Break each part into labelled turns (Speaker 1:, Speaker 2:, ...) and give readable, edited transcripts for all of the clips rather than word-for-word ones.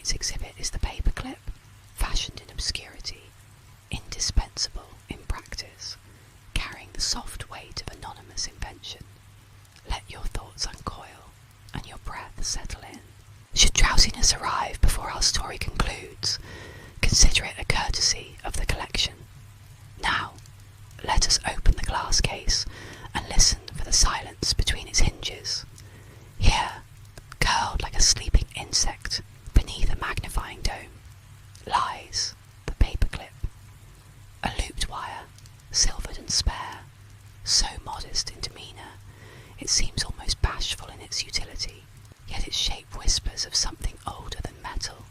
Speaker 1: night's exhibit is the paperclip, fashioned in obscurity, indispensable in practice, carrying the soft weight of anonymous invention. Let your thoughts uncoil and your breath settle in. Should drowsiness arrive before our story concludes, consider it a courtesy of the collection. Now, let us open the glass case and listen for the silence between its hinges. Here, curled like a sleeping insect beneath a magnifying dome, lies the paperclip. A looped wire, silvered and spare, so modest in demeanour, it seems almost bashful in its utility, yet its shape whispers of something older than metal,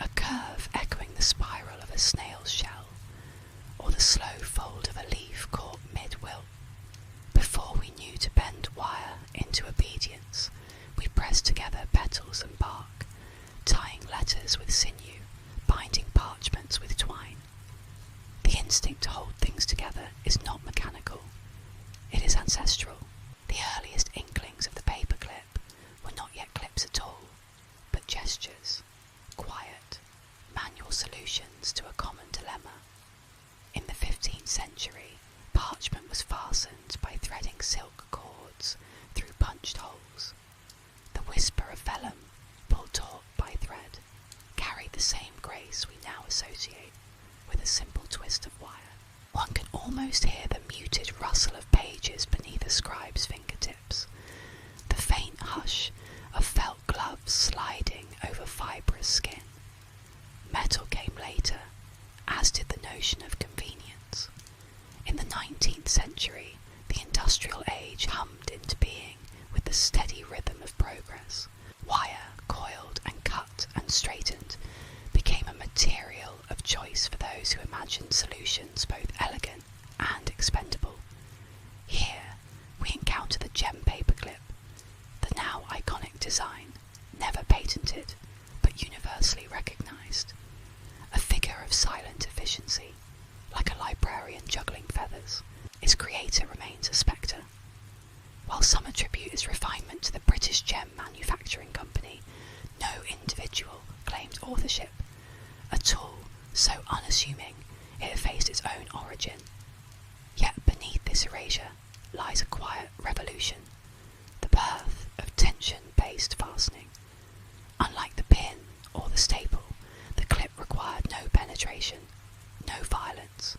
Speaker 1: a curve echoing the spiral of a snail's shell, or the slow fold of a leaf caught mid-wilt. Before we knew to bend wire into obedience, we pressed together petals and bark, tying letters with sinew, binding parchments with twine. The instinct to hold things together is not mechanical. It is ancestral. The earliest inklings of the paperclip were not yet clips at all, but gestures, quiet, manual solutions to a common dilemma. In the 15th century, parchment was fastened by threading silk cords through punched holes. The whisper of vellum, pulled taut by thread, carried the same grace we now associate with a simple twist of wire. One can almost hear the muted rustle of pages beneath a scribe's fingertips, the faint hush of felt gloves sliding over fibrous skin. Metal came later, as did the notion of convenience. In the 19th century, the industrial age hummed into being with the steady rhythm of progress. Wire, coiled and cut and straightened, became a material of choice for those who imagined solutions both elegant and expendable. Here we encounter the gem paperclip, the now iconic design, never patented but universally recognised. A figure of silent efficiency, like a librarian juggling feathers, its creator remains a spectre. While some attribute its refinement to the British Gem Manufacturing Company, no individual claimed authorship. A tool so unassuming it effaced its own origin. Yet beneath this erasure lies a quiet revolution, the birth of tension-based fastening. Unlike the pin or the staple, the clip required no penetration, no violence,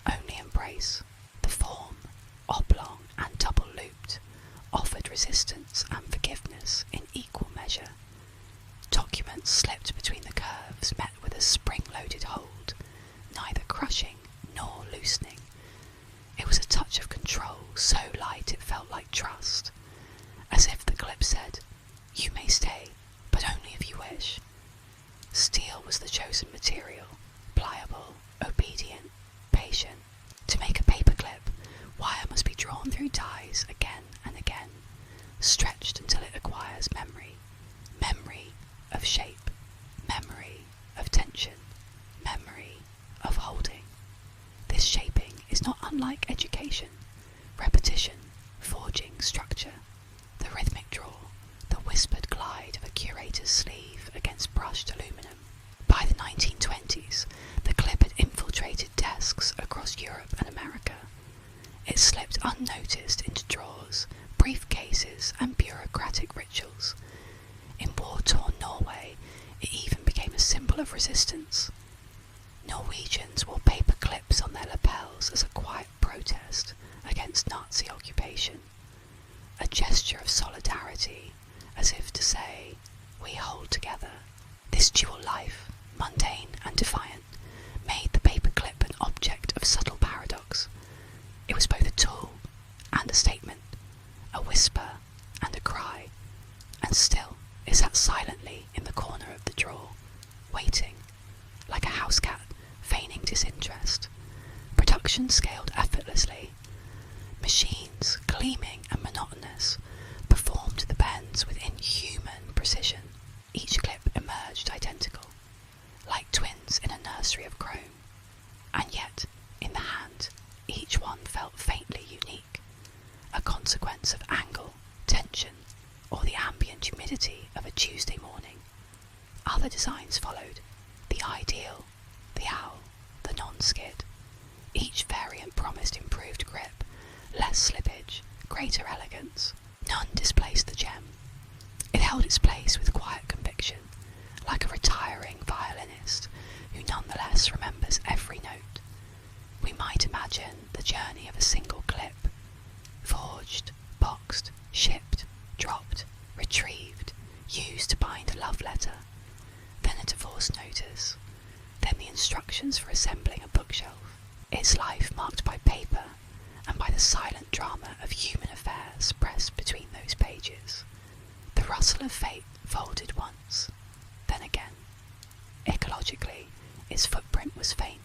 Speaker 1: only embrace. The form, oblong and double-looped, offered resistance and forgiveness in equal measure. Documents slipped between the curves met with a spring-loaded hold, neither crushing nor loosening. It was a touch of control so light it felt like trust, as if the clip said, "You may stay, but only if you wish." Steel was the chosen material, pliable, obedient, patient. To make a paperclip, wire must be drawn through dies again and again, stretched until it acquires memory. Memory of shape, memory of tension, memory of holding. This shaping is not unlike education, repetition, forging structure, the rhythmic draw, the whispered glide of a curator's sleeve against brushed aluminum. By the 1920s, the clip had infiltrated desks across Europe and America. It slipped unnoticed into drawers, briefcases, and bureaucratic rituals. In war-torn Norway, it even became a symbol of resistance. Norwegians wore paper clips on their lapels as a quiet protest against Nazi occupation, a gesture of solidarity, as if to say, "We hold together." This dual life, mundane and defiant, made the paperclip an object of subtle paradox. It was both a tool and a statement, a whisper and a cry, and still it sat silently in the corner of the drawer, waiting, like a house cat feigning disinterest. Production scaled effortlessly. Machines, gleaming and monotonous, performed the bends with inhuman precision. Each clip emerged identical, like twins in a nursery of chrome, and yet, in the hand, each one felt faintly unique, a consequence of angle, tension, or the ambient humidity of a Tuesday morning. Other Other designs followed: the ideal, the owl, the non-skid. Each variant promised improved grip, less slippage, greater elegance. None displaced the gem. It held its place with quiet conviction, like a retiring violinist who nonetheless remembers every note. We might imagine the journey of a single clip, forged, boxed, shipped, dropped, retrieved, used to bind a love letter, then a divorce notice, then the instructions for assembling a bookshelf. Its life marked by paper and by the silent drama of human affairs pressed between those pages. The rustle of fate folded once, then again. Ecologically, its footprint was faint.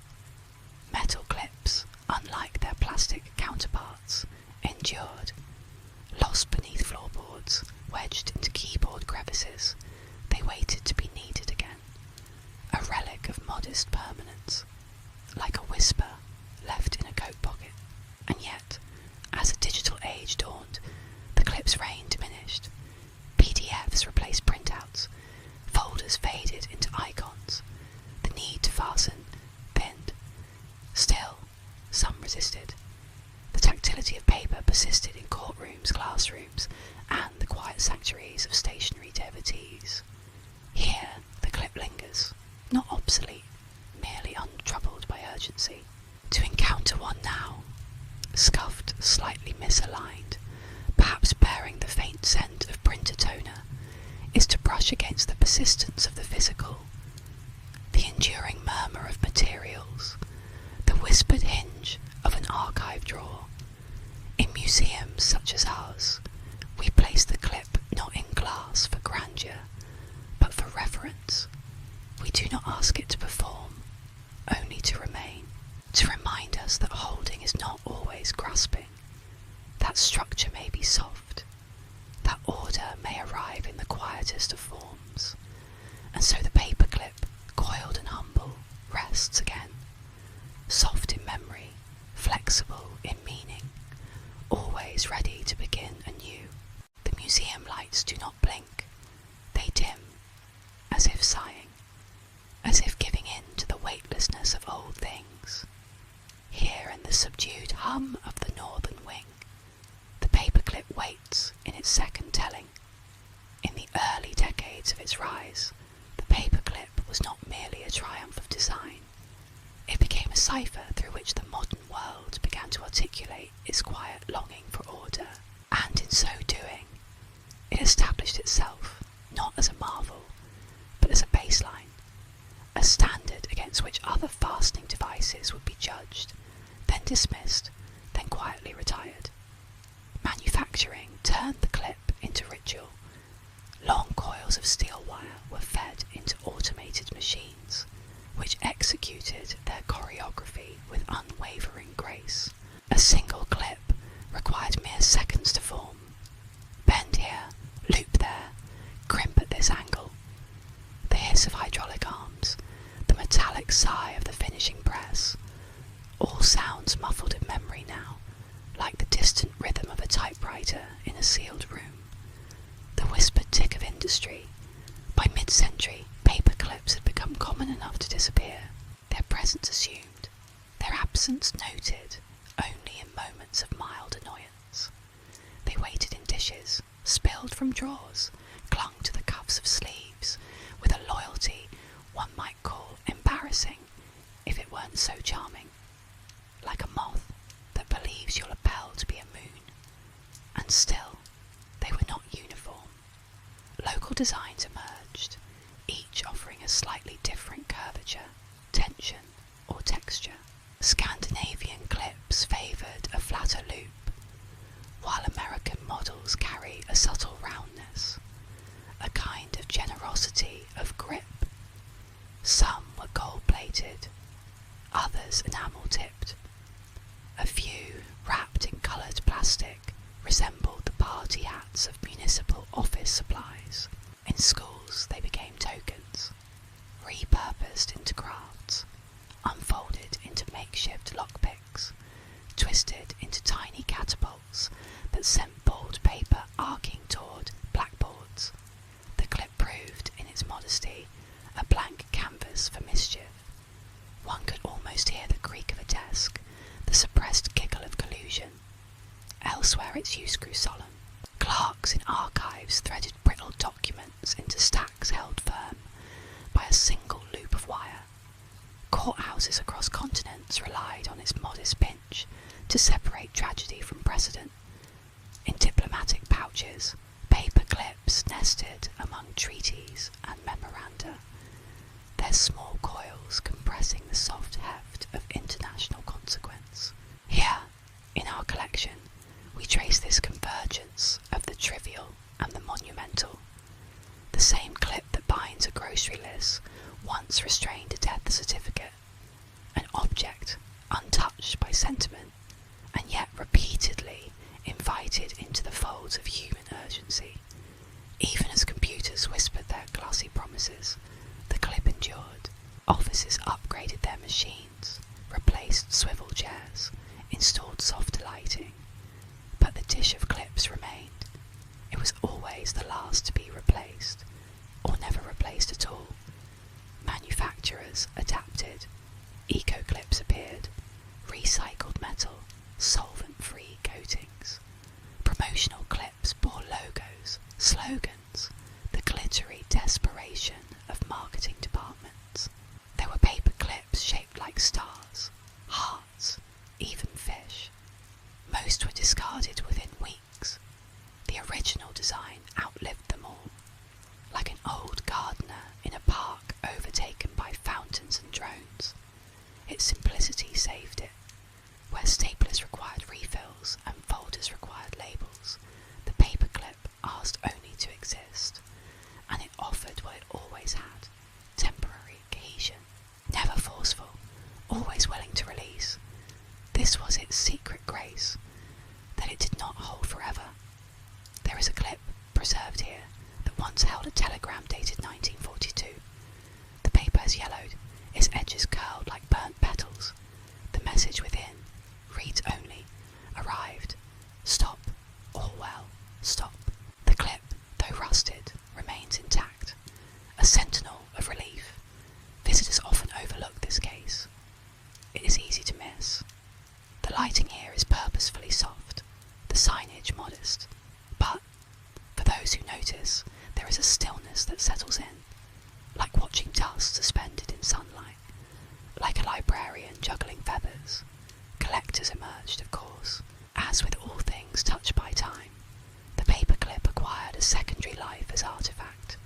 Speaker 1: Metal clips, unlike their plastic counterparts, endured. Lost beneath floorboards, wedged into keyboard crevices, they waited to be needed again. A relic of modest permanence, like a whisper left in a coat pocket. And yet, as a digital age dawned, the clip's reign diminished. PDFs replaced printouts, folders faded into icons, the need to fasten thinned. Still, some resisted. The tactility of paper persisted in courtrooms, classrooms, and the quiet sanctuaries of stationary devotees. Here, the clip lingers, not obsolete, merely untroubled by urgency. To encounter one now, scuffed, slightly misaligned, perhaps bearing the faint scent of printer toner, is to brush against the persistence of the physical, the enduring murmur of materials, the whispered hinge of an archive drawer. In museums such as ours, we place the clip not in glass for grandeur, but for reverence. We do not ask it to perform, only to remain, to remind us that holding is not always grasping, that structure may be soft, that order may arrive in the quietest of forms. And so the paperclip, coiled and humble, rests again, soft in memory, flexible in meaning, always ready to begin anew. The museum lights do not blink, they dim, as if sighing, as if giving in to the weightlessness of old things. Here in the subdued hum of the northern wing, the paperclip waits in its second telling. In the early decades of its rise, the paperclip was not merely a triumph of design. It became a cipher through which the modern world began to articulate its quiet longing for order, and in so doing, it established itself not as a marvel, but as a baseline, a standard against which other fastening devices would be judged, then dismissed, then quietly retired. Manufacturing turned the clip into ritual. Long coils of steel wire were fed into automated machines, which executed their choreography with unwavering grace. A single clip required mere seconds to form. Bend here, loop there, crimp at this angle. The hiss of hydraulic arms, the metallic sigh of the finishing press, all sounds muffled in memory now, like the distant rhythm of a typewriter in a sealed room. The whispered tick of industry. By mid-century, paper clips had become common enough to disappear, their presence assumed, their absence noted only in moments of mild annoyance. They waited in dishes, spilled from drawers, clung to the cuffs of sleeves, with a loyalty one might call embarrassing if it weren't so charming, like a moth that believes your lapel to be a moon. And still, they were not uniform. Local designs emerged, each offering a slightly different curvature, tension, or texture. Scandinavian clips favoured a flatter loop, while American models carry a subtle roundness, a kind of generosity of grip. Some were gold-plated, others enamel-tipped. A few, wrapped in coloured plastic, resembled the party hats of municipal office supplies. In schools they became tokens, repurposed into crafts, unfolded into makeshift lockpicks, twisted into tiny catapults that sent bold paper arcing toward blackboards. The clip proved, in its modesty, a where its use grew solemn. Clerks in archives threaded brittle documents into stacks held firm by a single loop of wire. Courthouses across continents relied on its modest pinch to separate tragedy from precedent. In diplomatic pouches, paper clips nested among treaties and memoranda, their small coils compressing the soft heft of international consequence. Here, in our collection, we trace this convergence of the trivial and the monumental. The same clip that binds a grocery list once restrained a death certificate, an object untouched by sentiment, and yet repeatedly invited into the folds of human urgency. Even as computers whispered their glossy promises, the clip endured. Offices upgraded their machines, replaced swivel chairs, installed softer lighting. But the dish of clips remained. It was always the last to be replaced, or never replaced at all. Manufacturers adapted. Eco-clips appeared, recycled metal, solvent-free coatings. Promotional clips bore logos, slogans, the glittery desperation of marketing departments. There were paper clips shaped like stars, hearts, even fish. Most were discarded within weeks. The original design outlived them all. Like an old gardener in a park overtaken by fountains and drones, its simplicity saved it. Where staplers required refills and folders required labels, the paperclip asked only to exist, and it offered what it always had: temporary cohesion. Never forceful, always willing to release. This was its secret grace, that it did not hold forever. There is a clip preserved here that once held a telegram dated 1942. The paper has yellowed, its edges curled like burnt petals. The message within reads only, "Arrived. Stop. All well. Stop." The clip, though rusted, remains intact, a sentinel of relief. Visitors often overlook this case. It is easy to miss. The lighting here is purposefully soft, the signage modest, but for those who notice, there is a stillness that settles in, like watching dust suspended in sunlight, like a librarian juggling feathers. Collectors emerged, of course. As with all things touched by time, the paperclip acquired a secondary life as artifact.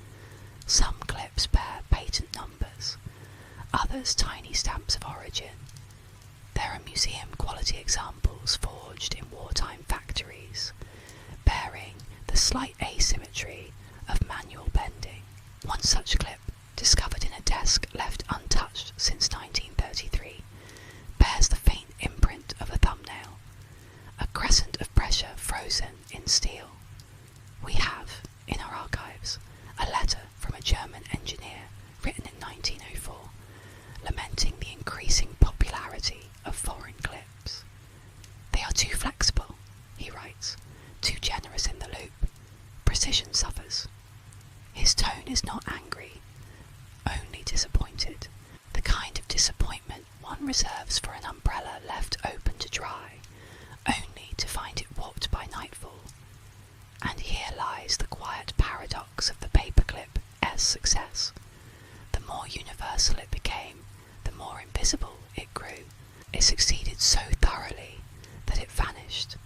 Speaker 1: Some clips bear patent numbers, others tiny stamps of origin. There are museum-quality examples forged in wartime factories, bearing the slight asymmetry of manual bending. One such clip, discovered in a desk left untouched since 1933, bears the faint imprint of a thumbnail, a crescent of pressure frozen in steel. We have, in our archives, a letter from a German engineer written in 1904, lamenting the increasing popularity of foreign clips. "They are too flexible," he writes, "too generous in the loop. Precision suffers." His tone is not angry, only disappointed, the kind of disappointment one reserves for an umbrella left open to dry, only to find it warped by nightfall. And here lies the quiet paradox of the paperclip's success. The more universal it became, the more invisible it grew. It succeeded so thoroughly that it vanished.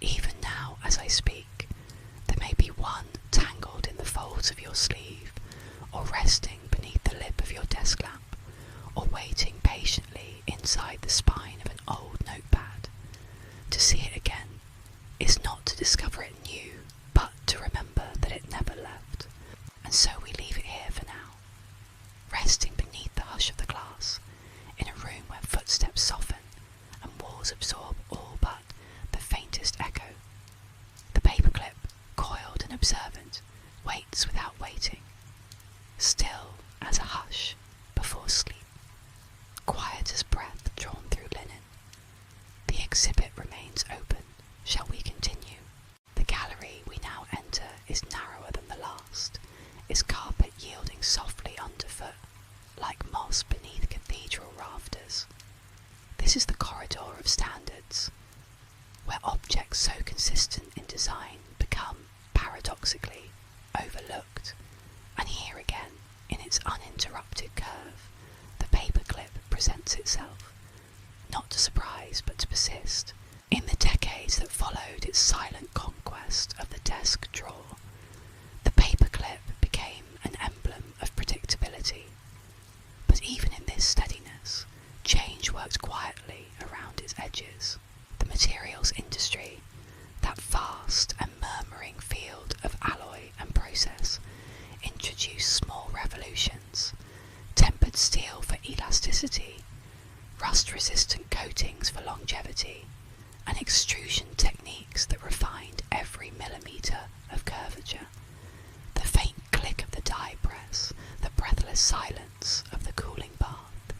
Speaker 1: Even now, as I speak, there may be one tangled in the folds of your sleeve, or resting beneath the lip of your desk lamp, or waiting patiently inside the spine of an old notepad. To see it again is not to discover it new, but to remember that it never left. And so we leave it here for now, resting beneath the hush of the glass, in a room where footsteps soften and walls absorb all but the faintest echo. The paperclip, coiled and observant, waits without waiting, still as a hush before sleep, quiet as breath drawn through linen. The exhibit remains open. Shall we continue? The gallery we now enter is narrower than the last. its uninterrupted curve, the paperclip presents itself, not to surprise but to persist. In the decades that followed its silent conquest of the desk drawer, the paperclip became an emblem of predictability. But even in this steadiness, change worked quietly around its edges. The materials industry, that vast and murmuring field of alloy and process, introduced small revolutions, tempered steel for elasticity, rust-resistant coatings for longevity, and extrusion techniques that refined every millimetre of curvature. The faint click of the die press, the breathless silence of the cooling bath.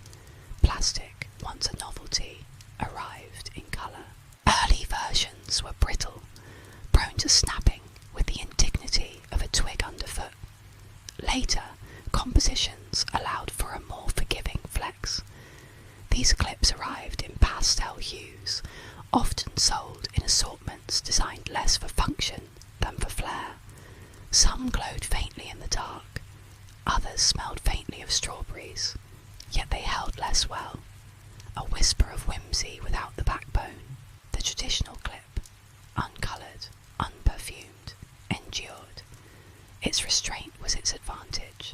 Speaker 1: Plastic, once a novelty, arrived in colour. Early versions were brittle, prone to snapping with the indignity of a twig underfoot. Later, compositions allowed for a more forgiving flex. These clips arrived in pastel hues, often sold in assortments designed less for function than for flair. Some glowed faintly in the dark, others smelled faintly of strawberries, yet they held less well, a whisper of whimsy without the backbone. The traditional clip, uncoloured, unperfumed, endured. Its restraint was its advantage,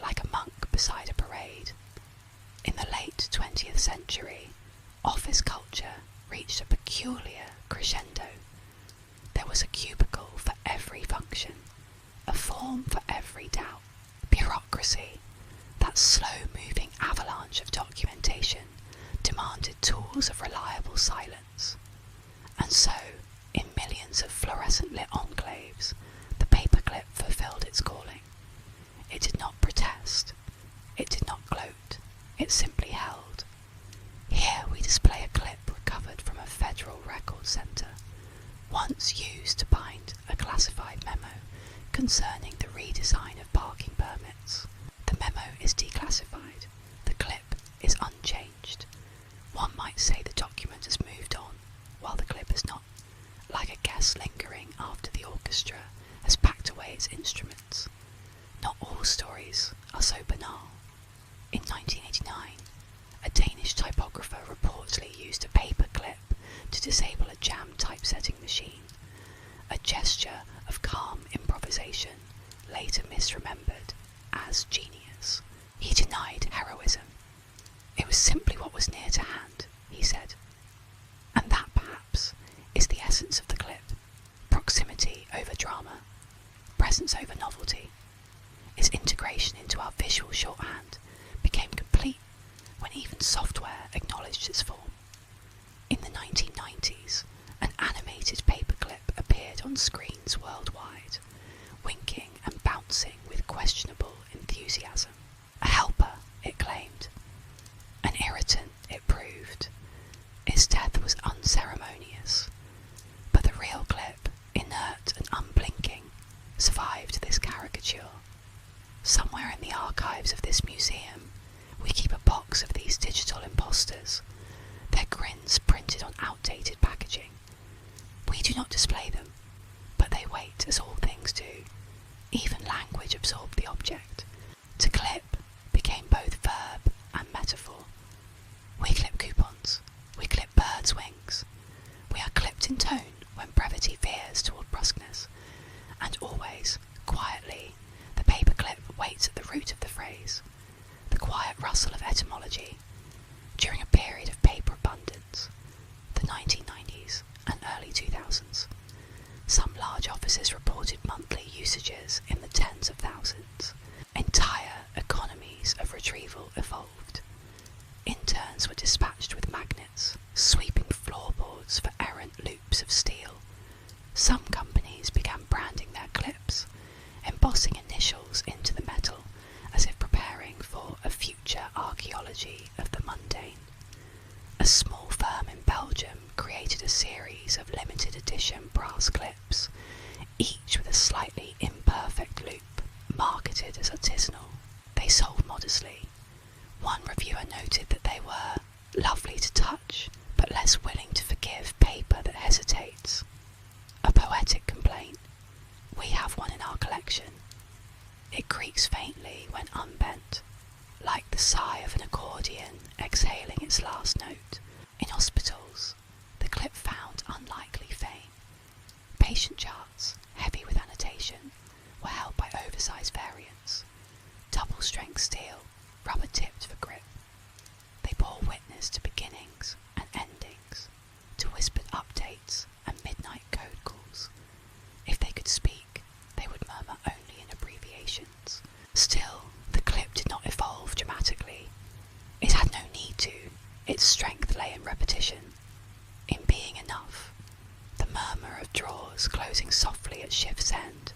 Speaker 1: like a monk beside a parade. In the late 20th century, office culture reached a peculiar crescendo. There was a cubicle for every function, a form for every doubt. Bureaucracy, that slow-moving avalanche of documentation, demanded tools of reliable silence. And so, in millions of fluorescent-lit enclaves, the paperclip fulfilled its calling. It did not protest. It did not gloat. It simply held. Here we display a clip recovered from a federal record centre, once used to bind a classified memo concerning the redesign of parking permits. The memo is declassified. The clip is unchanged. One might say the document has moved on, while the clip has not, like a guest lingering after the orchestra has packed away its instruments. Not all stories are so banal. In 1989, a Danish typographer reportedly used a paperclip to disable a jam typesetting machine, a gesture of calm improvisation later misremembered as genius. He denied heroism. It was simply what was near to hand, he said. And that, perhaps, is the essence of the clip. Proximity over drama, presence over novelty. Its integration into our visual shorthand became complete when even software acknowledged its form. In the 1990s, an animated paperclip appeared on screens worldwide, winking and bouncing with questionable enthusiasm. A helper, it claimed. An irritant, it proved. Its death was unceremonious. But the real clip, inert and unblinking, survived this caricature. Somewhere in the archives of this museum, we keep a box of these digital imposters, their grins printed on outdated packaging. We do not display them, but they wait as all things do. Even language absorbed the object. To clip became both verb and metaphor. We clip coupons. We clip birds' wings. We are clipped in tone when brevity veers toward brusqueness. And always, quietly, the paperclip waits at the root of the phrase, the quiet rustle of etymology. During a period of paper abundance, the 1990s and early 2000s, some large offices reported monthly usages in the tens of thousands. Entire economies of retrieval evolved. Interns were dispatched with magnets, sweeping floorboards for errant loops of steel. Some companies began branding their clips, embossing initials into the metal as if preparing for a future archaeology of the mundane. A small firm in Belgium created a series of limited edition brass clips, each with a slightly imperfect loop, marketed as artisanal. They sold modestly. One reviewer noted that they were lovely to touch, but less willing to forgive paper that hesitates. A poetic complaint. We have one in our collection. It creaks faintly when unbent, like the sigh of an accordion exhaling its last note. In hospitals, the clip found unlikely fame. Patient charts, heavy with annotation, were held by oversized variants. Double-strength steel, rubber-tipped for grip. They bore witness to beginnings and endings, to whispered updates and midnight code calls. If they could speak, they would murmur only in abbreviations. Still, the clip did not evolve dramatically. It had no need to. Its strength lay in repetition, in being enough. The murmur of drawers closing softly at shift's end,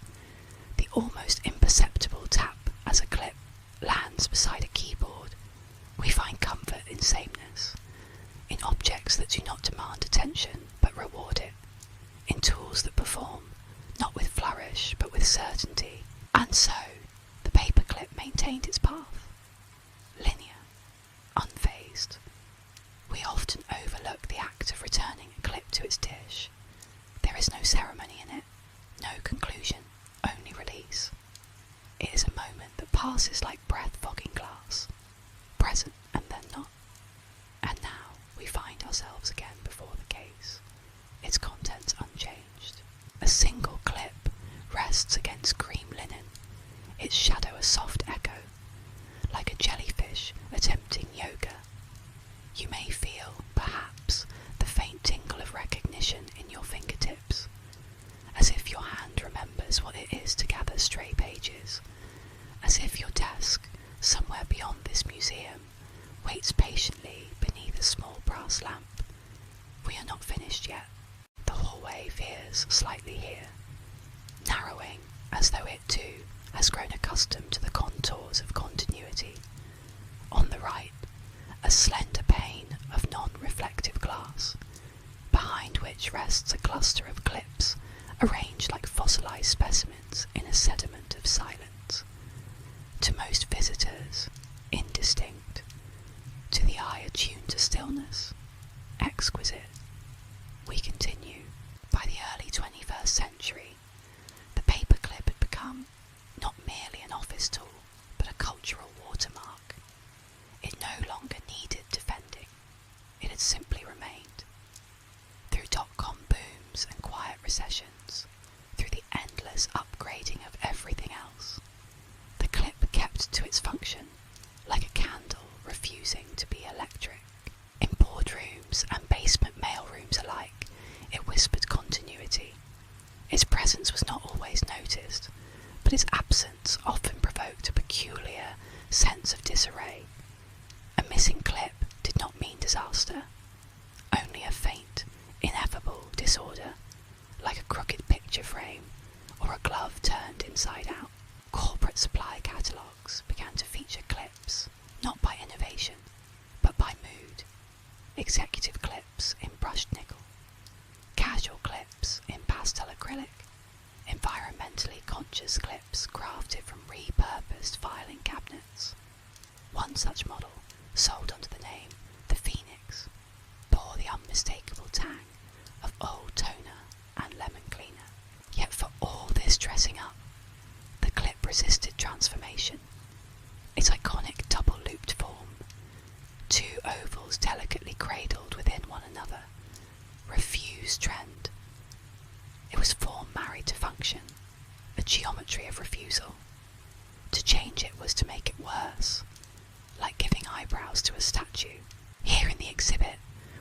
Speaker 1: the almost imperceptible tap as a clip lands beside a keyboard. We find comfort in sameness, in objects that do not demand attention but reward it, in tools that perform, not with flourish but with certainty. And so, the paperclip maintained its path, linear, unfazed. We often overlook the act of returning a clip to its dish. There is no ceremony in it, no conclusion, only release. It is a moment that passes like breath fogging glass, present and then not. And now we find ourselves again before the case, its contents unchanged. A single clip rests against cream linen, its shadow a soft echo, like a jellyfish attempting yoga. You may feel, perhaps, the faint tingle of recognition in your fingertips, as if your hand remembers what it is to gather stray pages, as if your desk, somewhere beyond this museum, waits patiently beneath a small brass lamp. We are not finished yet. The hallway veers slightly here, narrowing as though it too has grown accustomed to the contours of continuity. On the right, a slender pane of non-reflective glass, behind which rests a cluster of clips arranged like fossilized specimens in a sediment of silence. To most visitors, indistinct. To the eye attuned to stillness, exquisite. We continue. By the early 21st century, the paperclip had become not merely an office tool, but a cultural watermark. It no longer needed defending. It had simply remained. Through dot-com booms and quiet recessions, through the endless upgrading of everything else, the clip kept to its function, like a candle refusing to be electric. In boardrooms and basement mailrooms alike, it whispered continuity. Its presence was not always noticed, but its absence often provoked a peculiar sense of disarray. A missing clip did not mean disaster, only a faint, ineffable disorder, like a crooked picture frame or a glove turned inside out. Corporate supply catalogues began to feature clips, not by innovation, but by mood. Executive clips in brushed nickel, casual clips in pastel acrylic, environmentally conscious clips crafted from repurposed filing cabinets. One such model, sold under the name the Phoenix, bore the unmistakable tang of old toner and lemon cleaner. Yet for all this dressing up, the clip resisted transformation. Its iconic double-looped form, two ovals delicately cradled within one another, refused trend. It was form married to function, a geometry of refusal. To change it was to make it worse, like giving eyebrows to a statue. Here in the exhibit,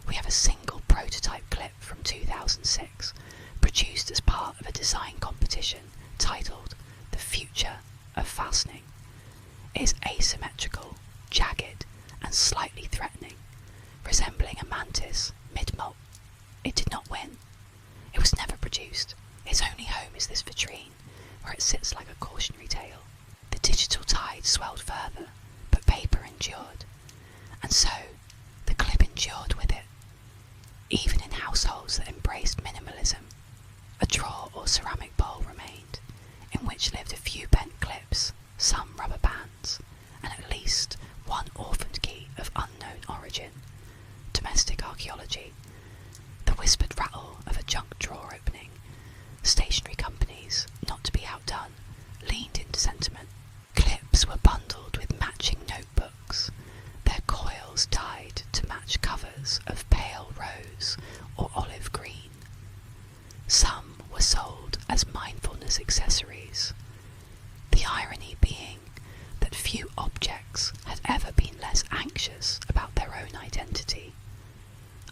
Speaker 1: we have a single prototype clip from 2006, produced as part of a design competition titled The Future of Fastening. It is asymmetrical, jagged, and slightly threatening, resembling a mantis mid-molt. It did not win. It was never produced. Its only home is this vitrine, where it sits like a cautionary tale. The digital tide swelled further, but paper endured. And so, the clip endured with it. Even in households that embraced minimalism, a drawer or ceramic bowl remained, in which lived a few bent clips, some rubber bands, and at least one orphaned key of unknown origin. Domestic archaeology, the whispered rattle of a junk drawer opening. Stationery companies, not to be outdone, leaned into sentiment. Few objects had ever been less anxious about their own identity.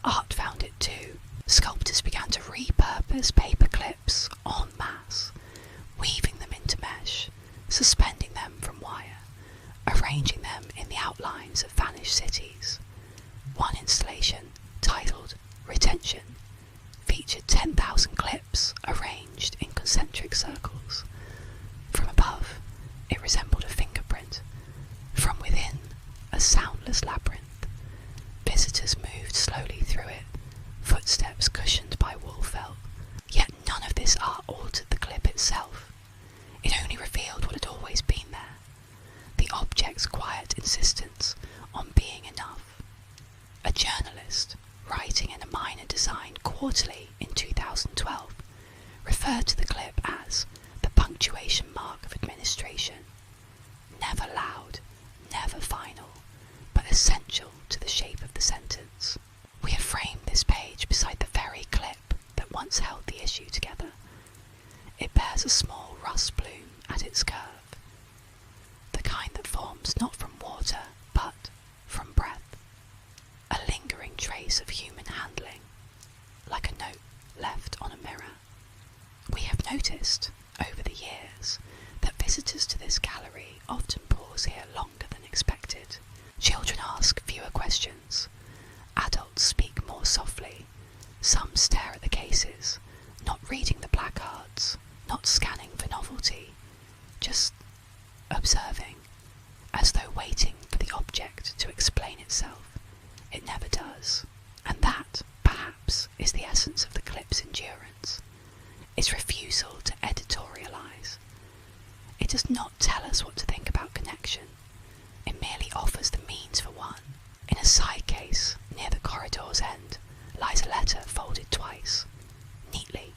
Speaker 1: Art found it too. Sculptors began to repurpose paperclips en masse, weaving them into mesh, suspending them from wire, arranging them in the outlines of vanished cities. One installation, titled Retention, featured 10,000 clips arranged in concentric circles. From above, it resembled a fingerprint. From within, a soundless labyrinth. Visitors moved slowly through it, footsteps cushioned by wool felt. Yet none of this art altered the clip itself. It only revealed what had always been there, the object's quiet insistence on being enough. A journalist, writing in a minor design quarterly in 2012, referred to the clip as the punctuation mark of administration. Never loud, never final, but essential to the shape of the sentence. We have framed this page beside the very clip that once held the issue together. It bears a small rust bloom at its curve, the kind that forms not from water, but from breath, a lingering trace of human handling, like a note left on a mirror. We have noticed, over the years, that visitors to this gallery often pause here longer than expected. Children ask fewer questions. Adults speak more softly. Some stare at the cases, not reading the placards, not scanning for novelty, just observing, as though waiting for the object to explain itself. It never does. And that, perhaps, is the essence of the clip's endurance, its refusal to editorialise. It does not tell us what to think about connection. It merely offers the means for one. In a side case, near the corridor's end, lies a letter folded twice, neatly.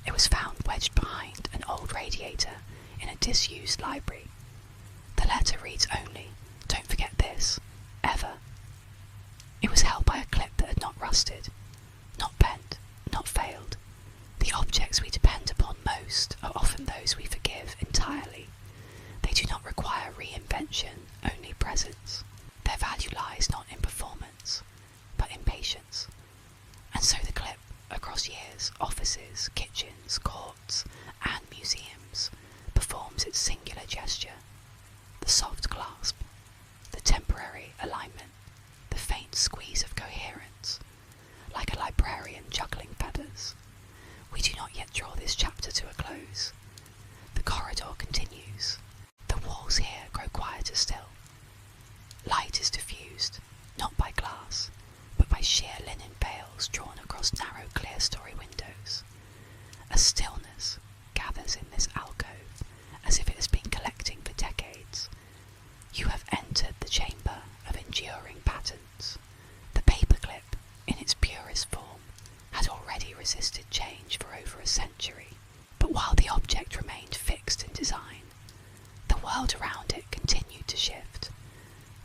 Speaker 1: It was found wedged behind an old radiator in a disused library. The letter reads only, "Don't forget this, ever." It was held by a clip that had not rusted, not bent, not failed. The objects we depend upon most are often those we forgive entirely. They do not require reinvention, only presence. Their value lies not in performance, but in patience. And so the clip, across years, offices, kitchens, courts, and museums, performs its singular gesture. The soft clasp, the temporary alignment, the faint squeeze of coherence, like a librarian juggling feathers. We do not yet draw this chapter to a close. The corridor continues. The walls here grow quieter still. Light is diffused, not by glass, but by sheer linen veils drawn across narrow clerestory windows. A stillness gathers in this alcove, as if it has been collecting for decades. You have entered the chamber of enduring patterns. The paperclip, in its purest form, had already resisted change for over a century. But while the object remained fixed in design, the world around it continued to shift.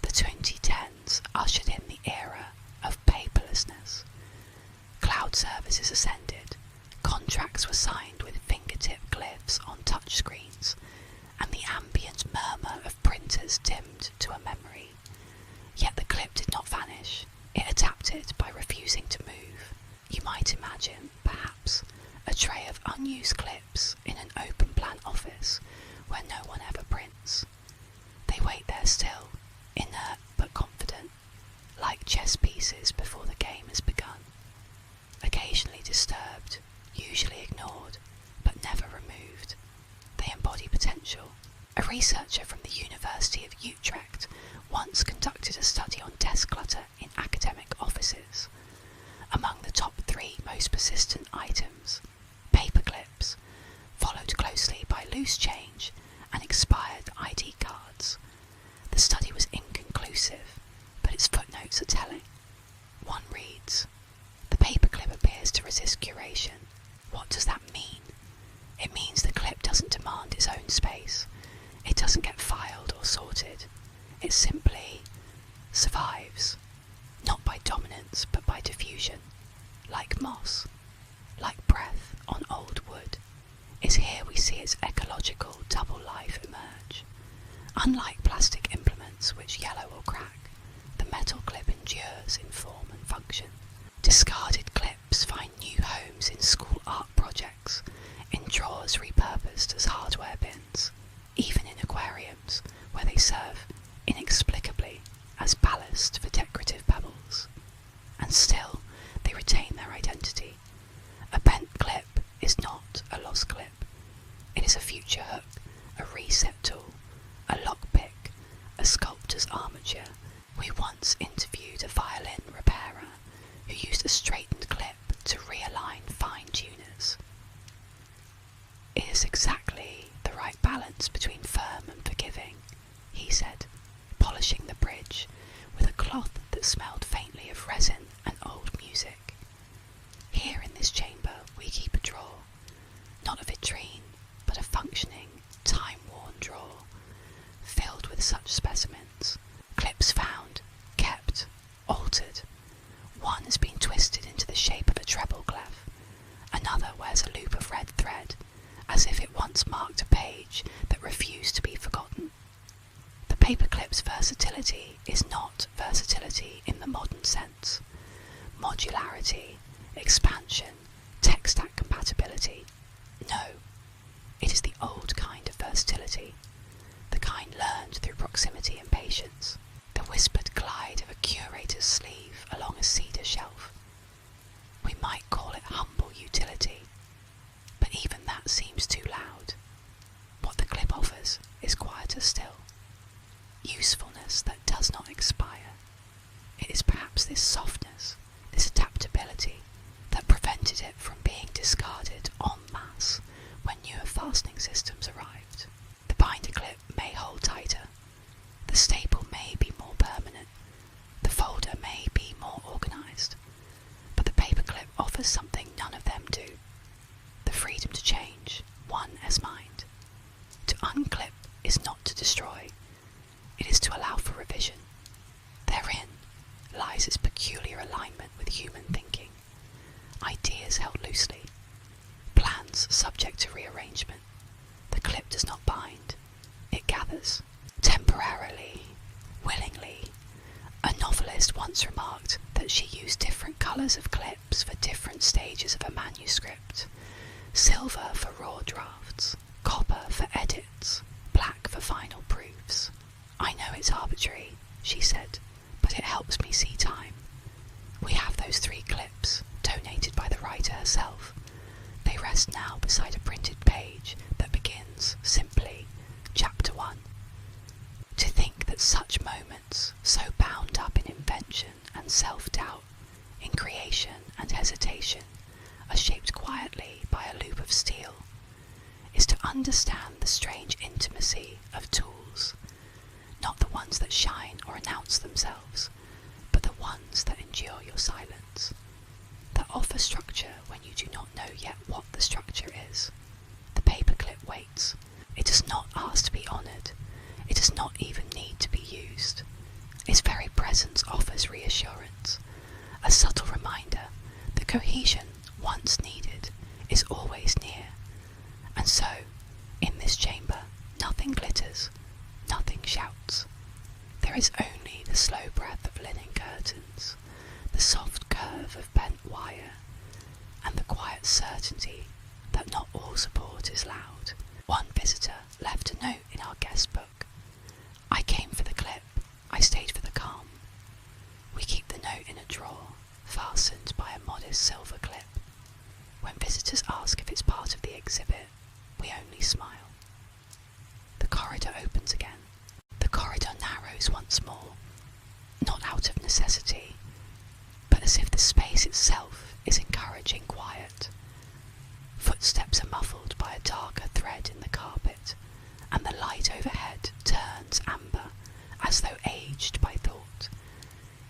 Speaker 1: The 2010s ushered in the era of paperlessness. Cloud services ascended, contracts were signed with fingertip glyphs on touchscreens, and the ambient murmur of printers dimmed to a memory. Yet the clip did not vanish. It adapted by refusing to move. You might imagine, perhaps, a tray of unused clips in an open-plan office where no one ever prints. They wait there still, inert but confident, like chess pieces before the game has begun. Occasionally disturbed, usually ignored, but never removed, they embody potential. A researcher from the University of Utrecht once conducted a study on desk clutter in academic offices. Among the top 3 most persistent items, paperclips, followed closely by loose change and expired ID cards. The study was inconclusive, but its footnotes are telling. One reads, "The paperclip appears to resist curation." What does that mean? It means the clip doesn't demand its own space. It doesn't get filed or sorted. It simply survives, not by dominance but by diffusion, like moss, like breath on old wood. It's here we see its ecological double life emerge. Unlike plastic parts which yellow or crack, the metal clip endures in form and function. Discarded clips find new homes in school art projects, in drawers repurposed as hardware bins, even in aquariums where they serve inexplicably as ballast for decorative pebbles. And still, they retain their identity. A bent clip is not a lost clip. It is a future hook, a reset tool, a lockpick, a sculptor's armature. We once interviewed a violin repairer who used a straightened clip to realign fine tuners. It is exactly the right balance between firm and forgiving, he said, polishing the bridge with a cloth that smelled faintly of resin and old music. Here in this chamber we keep a drawer, not a vitrine, but a functioning, time-worn drawer, filled with such specimens. Clips found, kept, altered. One has been twisted into the shape of a treble clef. Another wears a loop of red thread, as if it once marked a page that refused to be forgotten. The paperclip's versatility is not versatility in the modern sense. Modularity, expansion, tech stack compatibility. No, it is the old kind of versatility, the kind learned through proximity and patience, the whispered glide of a curator's sleeve along a cedar shelf. We might call it humble utility, but even that seems too loud. What the clip offers is quieter still. Usefulness that does not expire. It is perhaps this softness, this adaptability, that prevented it from being discarded en masse when newer fastening systems arrived. The binder clip may hold tighter, the staple may be more permanent, the folder may be more organised, but the paperclip offers something none of them do: the freedom to change, one as mind. To unclip is not to destroy, it is to allow for revision. Therein lies its peculiar alignment with human thinking, ideas held loosely, plans subject to rearrangement. The clip does not bind, it gathers, temporarily, willingly. A novelist once remarked that she used different colours of clips for different stages of a manuscript: silver for raw drafts, copper for edits, black for final proofs. I know it's arbitrary, she said, but it helps me see time. We have those 3 clips, donated by the writer herself. They rest now beside a printed page that begins simply, Chapter 1. To think that such moments, so bound up in invention and self-doubt, in creation and hesitation, are shaped quietly by a loop of steel, is to understand the strange intimacy of tools, not the ones that shine or announce themselves, but the ones that endure your silence, that offer structure when you do not know yet what the structure is. The paperclip waits. It does not ask to be honoured. It does not even need to be used. Its very presence offers reassurance, a subtle reminder that cohesion, once needed, is always near. And so, in this chamber, nothing glitters, nothing shouts. There is only the slow breath of linen curtains, the soft curve of bent wire, and the quiet certainty that not all support is loud. One visitor left a note in our guest book. I came for the clip, I stayed for the calm. We keep the note in a drawer, fastened by a modest silver clip. When visitors ask if it's part of the exhibit, we only smile. The corridor opens again. The corridor narrows once more, not out of necessity, but as if the space itself is encouraging quiet. Footsteps are muffled by a darker thread in the carpet, and the light overhead turns amber, as though aged by thought.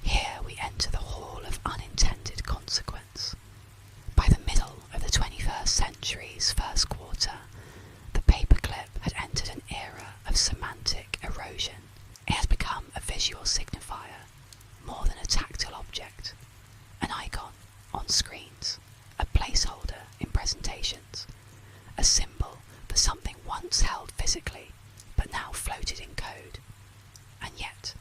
Speaker 1: Here we enter the hall of unintended consequence. By the middle of the 21st century's first quarter, the paperclip had entered an era of semantic erosion. It has become a visual signifier, more than a tactile object, an icon on screens, a placeholder in presentations, a symbol for something once held physically, but now floated in code. And yet,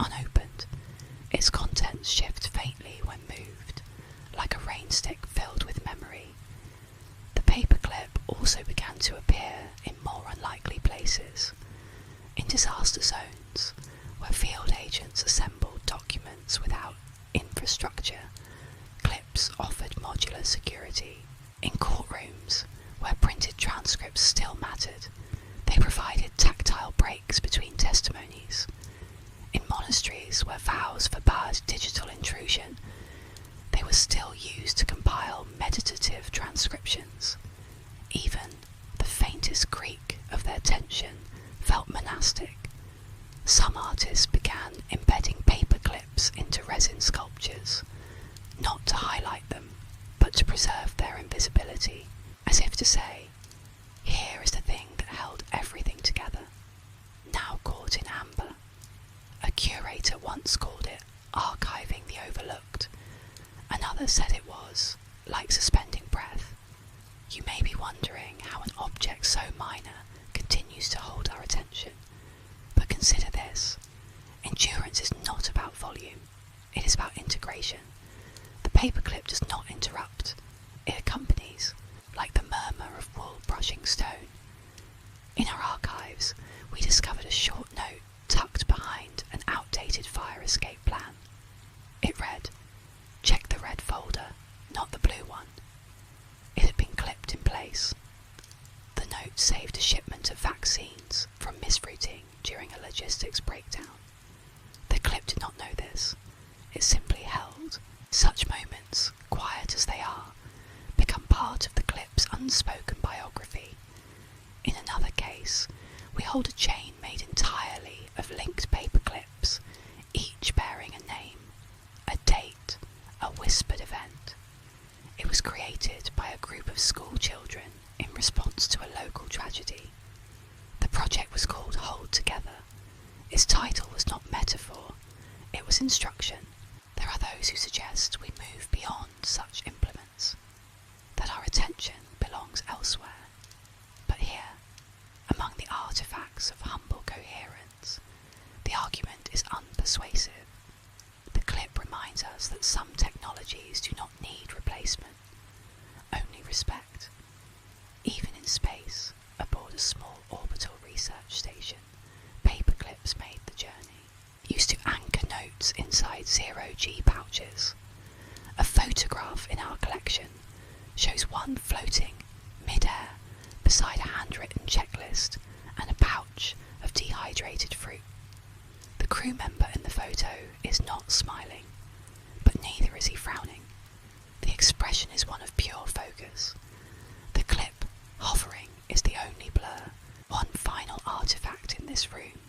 Speaker 1: unopened, its contents shift faintly when moved, like a rain stick filled with memory. The paperclip also began to appear in more unlikely places, in disaster zones, where field agents assembled documents without infrastructure. Clips offered modular security. In courtrooms, where printed transcripts still mattered, they provided tactile breaks between testimonies. In monasteries where vows forbade digital intrusion, they were still used to compile meditative transcriptions. Even the faintest creak of their tension felt monastic. Some artists began embedding paper clips into resin sculptures, not to highlight them, but to preserve their invisibility, as if to say, here is the thing that held everything together, now caught in amber. A curator once called it archiving the overlooked. Another said it was like suspending breath. You may be wondering how an object so minor continues to hold our attention. But consider this. Endurance is not about volume. It is about integration. The paperclip does not interrupt. It accompanies, like the murmur of wool brushing stone. In our archives, we discovered a short note tucked behind an outdated fire escape plan. It read, "Check the red folder, not the blue one." It had been clipped in place. The note saved a shipment of vaccines from misrouting during a logistics breakdown. The clip did not know this. It simply held. Such moments, quiet as they are, become part of the clip's unspoken biography. In another case, we hold a chain made entirely of linked paper clips, each bearing a name, a date, a whispered event. It was created by a group of school children in response to a local tragedy. The project was called Hold Together. Its title was not metaphor, it was instruction. There are those who suggest we move beyond such implements, that our attention belongs elsewhere. But here, among the artifacts of humble coherence, the argument is unpersuasive. The clip reminds us that some technologies do not need replacement, only respect. Even in space, aboard a small orbital research station, paperclips made the journey. Used to anchor notes inside zero-G pouches. A photograph in our collection shows one floating mid-air beside a handwritten checklist and a pouch of dehydrated fruit. The crew member in the photo is not smiling, but neither is he frowning. The expression is one of pure focus. The clip, hovering, is the only blur. One final artifact in this room.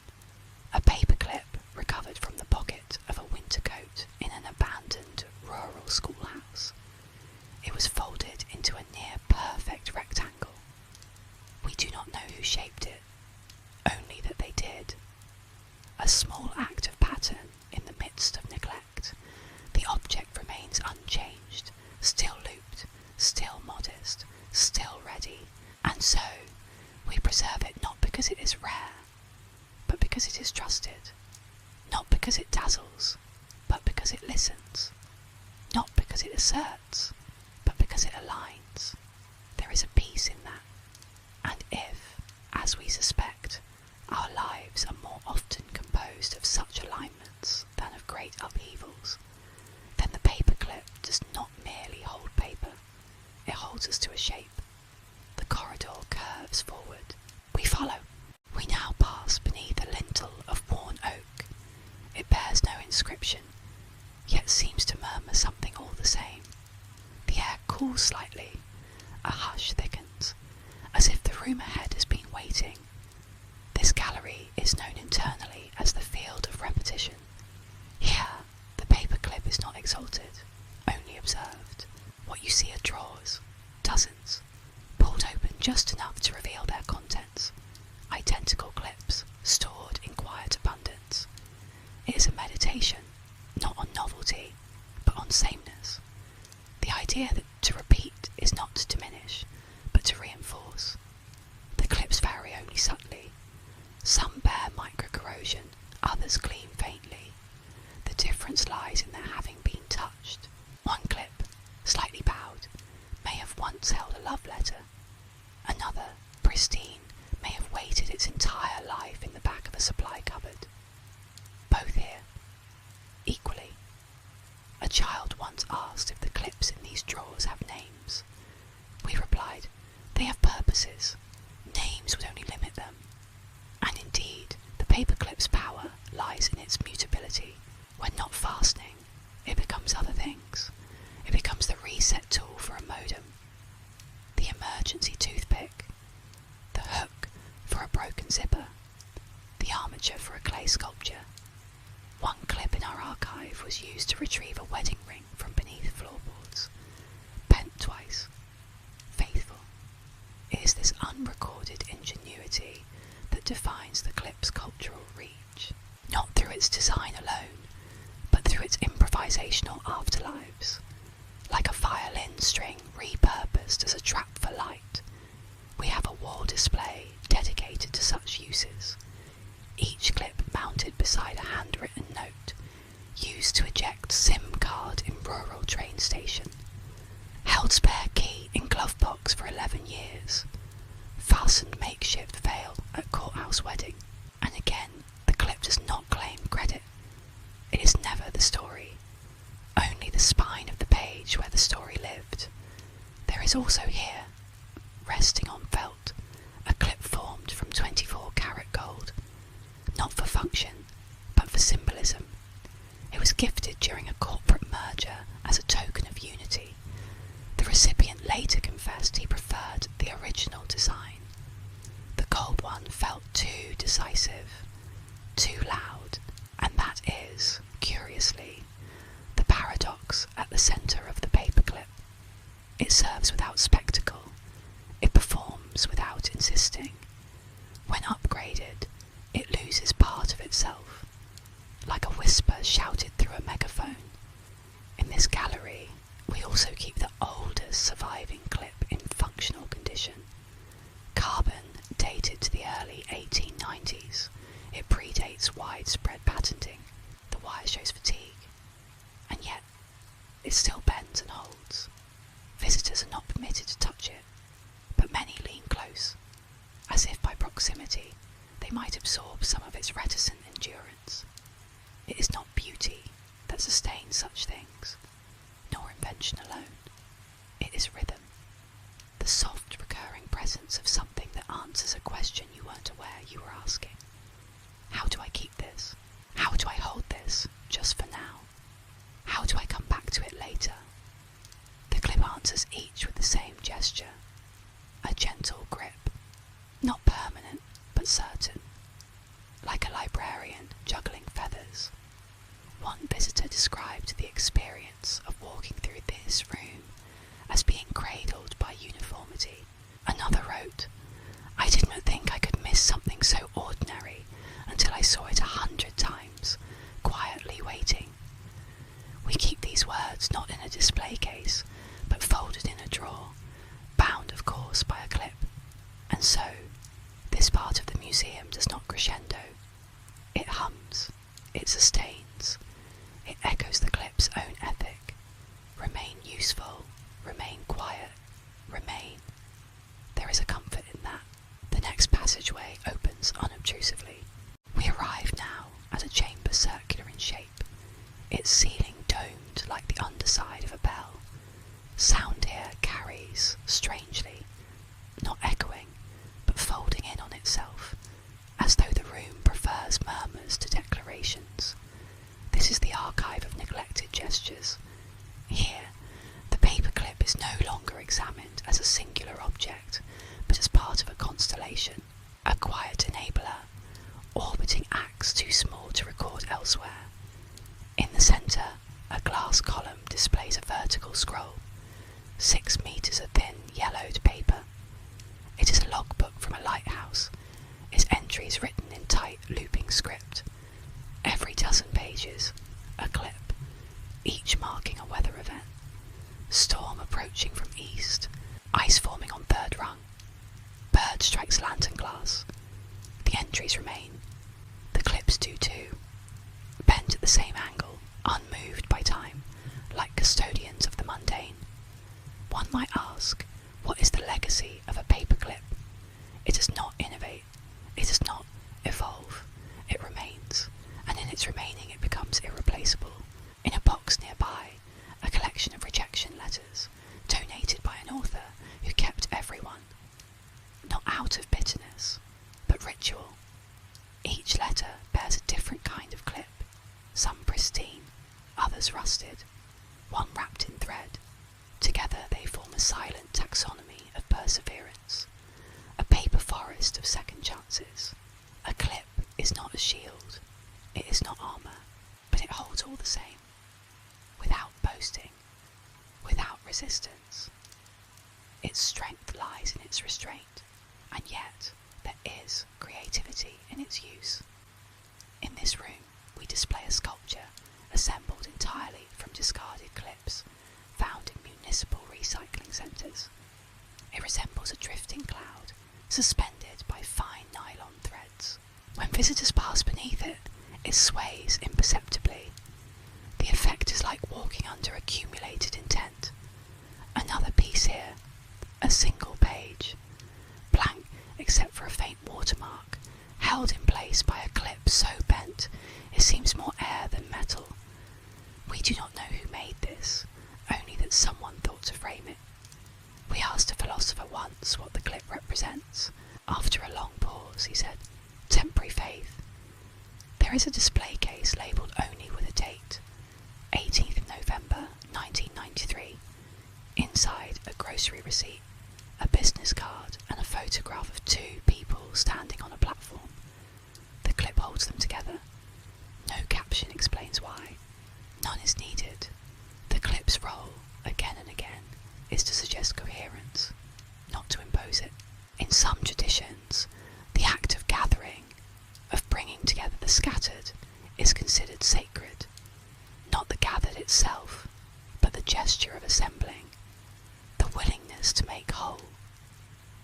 Speaker 1: A paperclip recovered from the pocket of a winter coat in an abandoned rural schoolhouse. It was folded into a near-perfect rectangle. We do not know who shaped it, only that they did. A small act of pattern in the midst of neglect. The object remains unchanged, still looped, still modest, still ready, and so we preserve it not because it is rare, but because it is trusted. Not because it dazzles, but because it listens. Not because it asserts, but because it aligns. There is a peace in that. And if, as we suspect, our lives are more often composed of such alignments than of great upheavals, then the paperclip does not merely hold paper. It holds us to a shape. The corridor curves forward. We follow. We now pass beneath a lintel of worn oak. It bears no inscription, yet seems to murmur something all the same. The air cools slightly. A hush thickens, as if the room ahead has been waiting. This gallery is known internally as the field of repetition. Here, the paperclip is not exalted, only observed. What you see are drawers, dozens, pulled open just enough to reveal their contents. Identical clips, stored in quiet abundance. It is a meditation, not on novelty, but on sameness. The idea that to repeat is not to diminish, but to reinforce. The clips vary only subtly. Some bear micro-corrosion, others gleam faintly. difference lies in their having been touched. One clip, slightly bowed, may have once held a love letter. Another, pristine, may have waited its entire life in the back of a supply cupboard. Both here. Equally. A child once asked if the clips in these drawers have names. We replied, they have purposes. Names would only limit them. And indeed, the paperclip's power lies in its mutability. When not fastening, it becomes other things. It becomes the reset tool for a modem, the emergency toothpick, the hook for a broken zipper, the armature for a clay sculpture. One clip in our archive was used to retrieve a wedding ring from beneath floorboards, bent twice. Faithful. It is this unrecorded ingenuity that defines the clip's cultural reach, not through its design alone, but through its improvisational afterlives. Like a violin string repurposed as a trap for light, we have a wall display dedicated to such uses, each clip mounted beside a handwritten note, used to eject SIM card in rural train station, held spare key in glove box for 11 years, fastened makeshift veil at courthouse wedding. And again, the clip does not claim credit. It is never the story, only the spine of the page where the story lived. There is also here, resting on felt, a clip formed from 24-karat gold, not for function, but for symbolism. It was gifted during a corporate merger as a token of unity. The recipient later confessed he preferred the original design. The gold one felt too decisive, too loud, and that is, curiously, the paradox at the centre of the paperclip. It serves without spectacle. It performs without insisting. When upgraded, it loses part of itself, like a whisper shouted through a megaphone. In this gallery, we also keep the oldest surviving clip in functional condition. Carbon dated to the early 1890s. It predates widespread patenting. The wire shows fatigue, and yet it still bends and holds. Visitors are not permitted to touch it, but many lean close, as if by proximity they might absorb some of its reticent endurance. It is not beauty that sustains such things, nor invention alone. It is rhythm, the soft recurring presence of something that answers a question you weren't aware you were asking. How do I keep this? How do I hold this, just for now? How do I come back to it later? The clip answers each with the same gesture, a gentle grip, not permanent, but certain, like a librarian juggling feathers. One visitor described the experience of walking through this room as being cradled by uniformity. Another wrote, I did not think I could miss something so ordinary until I saw it 100 times, quietly waiting. We keep these words not in a display case, but folded in a drawer, bound of course by a clip. And so, this part of the museum does not crescendo. It hums, it sustains, it echoes the clip's own ethic. Remain useful, remain quiet, remain. There is a comfort in that. The next passageway opens unobtrusively. We arrive now at a chamber circular in shape, its ceiling domed like the underside of a bell. Sound here carries, strangely, not echoing, but folding in on itself, as though the room prefers murmurs to declarations. This is the archive of neglected gestures. Here, the paperclip is no longer examined as a singular object, but as part of a constellation, a quiet enabler, orbiting acts too small to record elsewhere. In the centre, a glass column displays a vertical scroll, 6 meters of thin, yellowed paper. It is a logbook from a lighthouse, its entries written in tight, looping script. Every dozen pages, a clip, each marking a weather event. Storm approaching from east, ice forming on third rung. Bird strikes lantern glass. The entries remain. The clips do too. Bent at the same angle, unmoved custodians of the mundane. One might ask, what is the legacy of a paperclip? It does not innovate, it does not evolve, it remains, and in its remaining it becomes irreplaceable. In a box nearby, a collection of rejection letters, donated by an author who kept everyone, not out of bitterness, but ritual. Each letter bears a different kind of clip, some pristine, others rusted, one wrapped in thread. Together they form a silent taxonomy of perseverance, a paper forest of second chances. A clip is not a shield, it is not armour, but it holds all the same, without boasting, without resistance. Its strength lies in its restraint, and yet there is creativity in its use. In this room we display a sculpture assembled entirely from discarded clips found in municipal recycling centres. It resembles a drifting cloud suspended by fine nylon threads. When visitors pass beneath it, it sways imperceptibly. The effect is like walking under accumulated intent. Another piece here, a single page, blank except for a faint watermark, held in place by a clip so bent it seems more air than metal. We do not know who made this, only that someone thought to frame it. We asked a philosopher once what the clip represents. After a long pause, he said, "Temporary faith." There is a display case labelled only with a date, 18th of November 1993. Inside, a grocery receipt, a business card, and a photograph of two people standing on a platform. The clip holds them together. No caption explains why. None is needed. The clip's role, again and again, is to suggest coherence, not to impose it. In some traditions, the act of gathering, of bringing together the scattered, is considered sacred. Not the gathered itself, but the gesture of assembling, the willingness to make whole.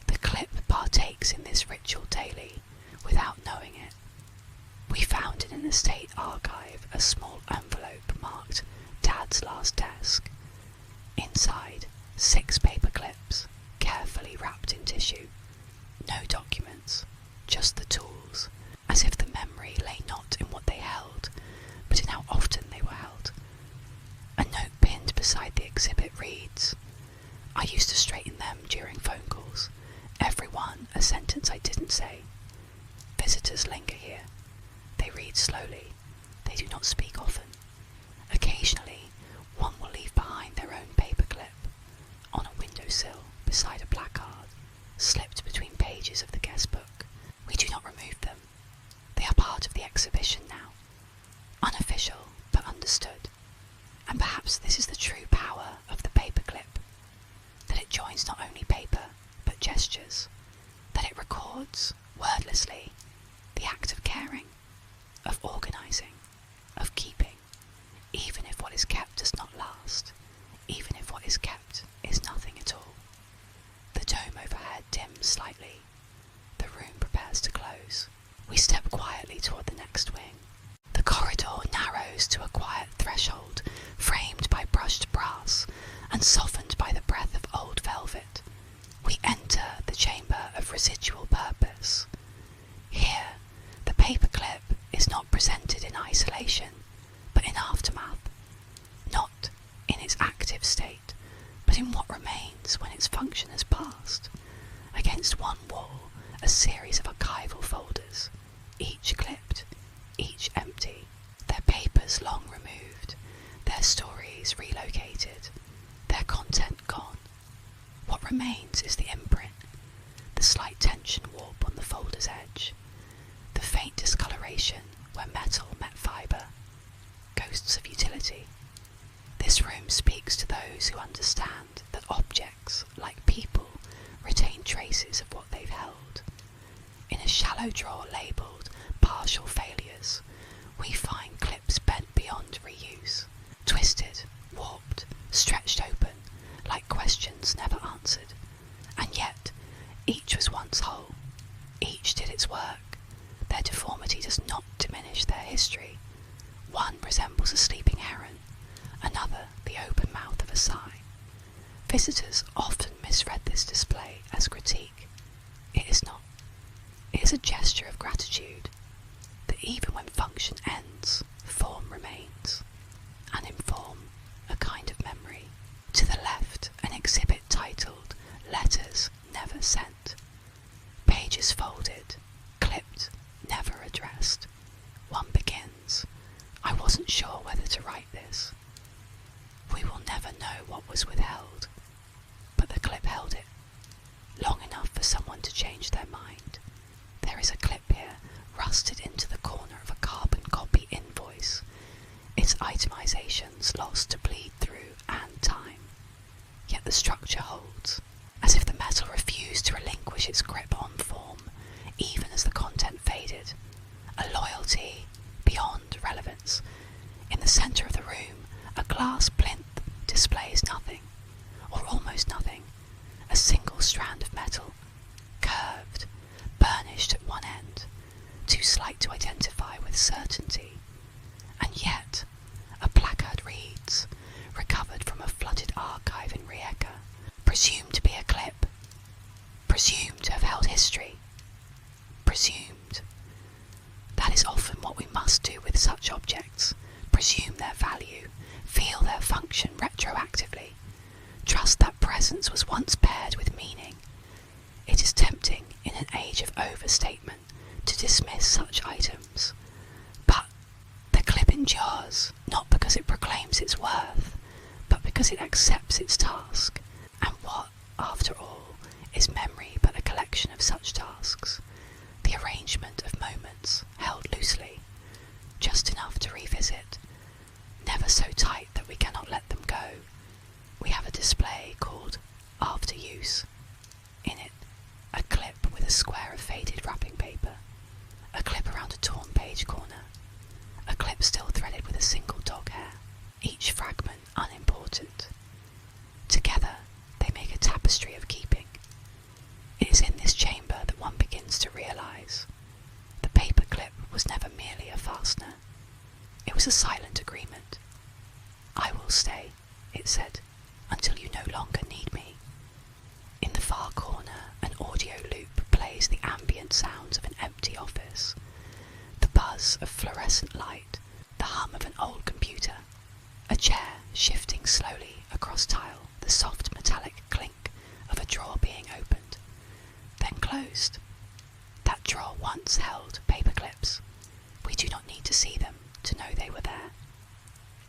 Speaker 1: The clip partakes in this ritual daily, without knowing it. We found in an estate archive a small envelope marked Dad's Last Desk. Inside, 6 paper clips, carefully wrapped in tissue. No documents, just the tools, as if the memory lay not in what they held, but in how often they were held. A note pinned beside the exhibit reads, "I used to straighten them during phone calls, every one a sentence I didn't say. Visitors linger here. They read slowly. They do not speak often. Occasionally, one will leave behind their own paperclip, on a windowsill beside a placard, slipped between pages of the guest book. We do not remove them. They are part of the exhibition now, unofficial but understood. And perhaps this is the true power of the paperclip, that it joins not only paper but gestures, that it records, wordlessly, the act of caring, of organising, of keeping, even if what is kept does not last, even if what is kept is nothing at all. The dome overhead dims slightly. The room prepares to close. We step quietly toward the next wing. The corridor narrows to a quiet threshold, framed by brushed brass and softened by the breath of old velvet. We enter the chamber of residual purpose. Here, the paperclip is not presented in isolation, but in aftermath, not in its active state, but in what remains when its function has passed. Against one wall, a series of archival folders, each clipped, each empty, their papers long removed, their stories relocated, their content gone. What remains is the imprint, the slight tension warp on the folder's edge, the faint discoloration where metal met fibre, ghosts of utility. This room speaks to those who understand that objects, like people, retain traces of what they've held. In a shallow drawer labelled partial failures, we find clips bent beyond reuse, twisted, warped, stretched open, like questions never answered. And yet, each was once whole. Each did its work. Their deformity does not diminish their history. One resembles a sleeping heron, another the open Visitors often misread this display as critique. It is not. It is a gesture of gratitude that even when function ends, form remains, and in form, a kind of memory. To the left, an exhibit titled Letters Never Sent. Pages folded, clipped, never addressed. One begins, I wasn't sure whether to write this. We will never know what was withheld, but the clip held it, long enough for someone to change their mind. There is a clip here, rusted into the corner of a carbon copy invoice, its itemizations lost to bleed through and time. Yet the structure holds, as if the metal refused to relinquish its grip on form, even as the content faded. A loyalty beyond relevance. In the centre of the room, a glass plinth displays nothing, or almost nothing. A single strand of metal, curved, burnished at one end, too slight to identify with certainty. And yet, a placard reads, recovered from a flooded archive in Rijeka, presumed to be a clip, presumed to have held history, presumed. That is often what we must do with such objects, presume their value, feel their function retroactively, trust that presence was once paired with meaning. It is tempting, in an age of overstatement, to dismiss such items. But the clip endures, not because it proclaims its worth, but because it accepts its task. And what, after all, is memory but a collection of such tasks? The arrangement of moments, held loosely, just enough to revisit, never so tight that we cannot let them go. We have a display called After Use. In it, a clip with a square of faded wrapping paper, a clip around a torn page corner, a clip still threaded with a single dog hair, each fragment unimportant. Together, they make a tapestry of keeping. It is in this chamber that one begins to realise the paperclip was never merely a fastener. It was a silent agreement. I will stay, it said, until you no longer need me. In the far corner, an audio loop plays the ambient sounds of an empty office. The buzz of fluorescent light, the hum of an old computer, a chair shifting slowly across tile, the soft metallic clink of a drawer being opened, then closed. That drawer once held paperclips. We do not need to see them to know they were there.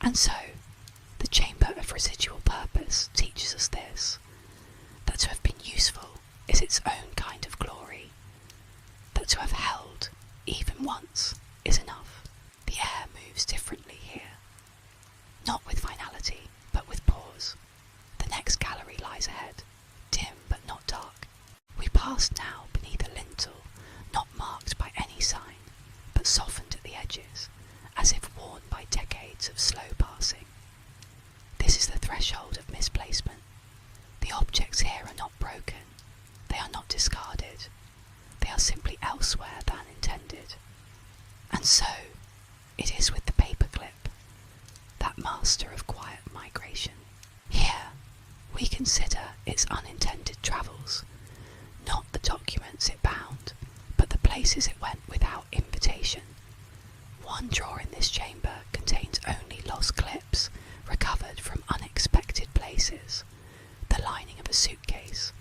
Speaker 1: And so, the chamber of residual purpose teaches us this, that to have been useful is its own kind of glory, that to have held, even once, is enough. The air moves differently here, not with finality, but with pause. The next gallery lies ahead, dim but not dark. We pass now beneath a lintel, not marked by any sign, but softened at the edges, as if worn by decades of slow passing. This is the threshold of misplacement. The objects here are not broken, they are not discarded, they are simply elsewhere than intended. And so, it is with the paperclip, that master of quiet migration. Here, we consider its unintended travels, not the documents it bound, but the places it went without invitation. One drawer in this chamber contains only lost clips, recovered from unexpected places, the lining of a suitcase,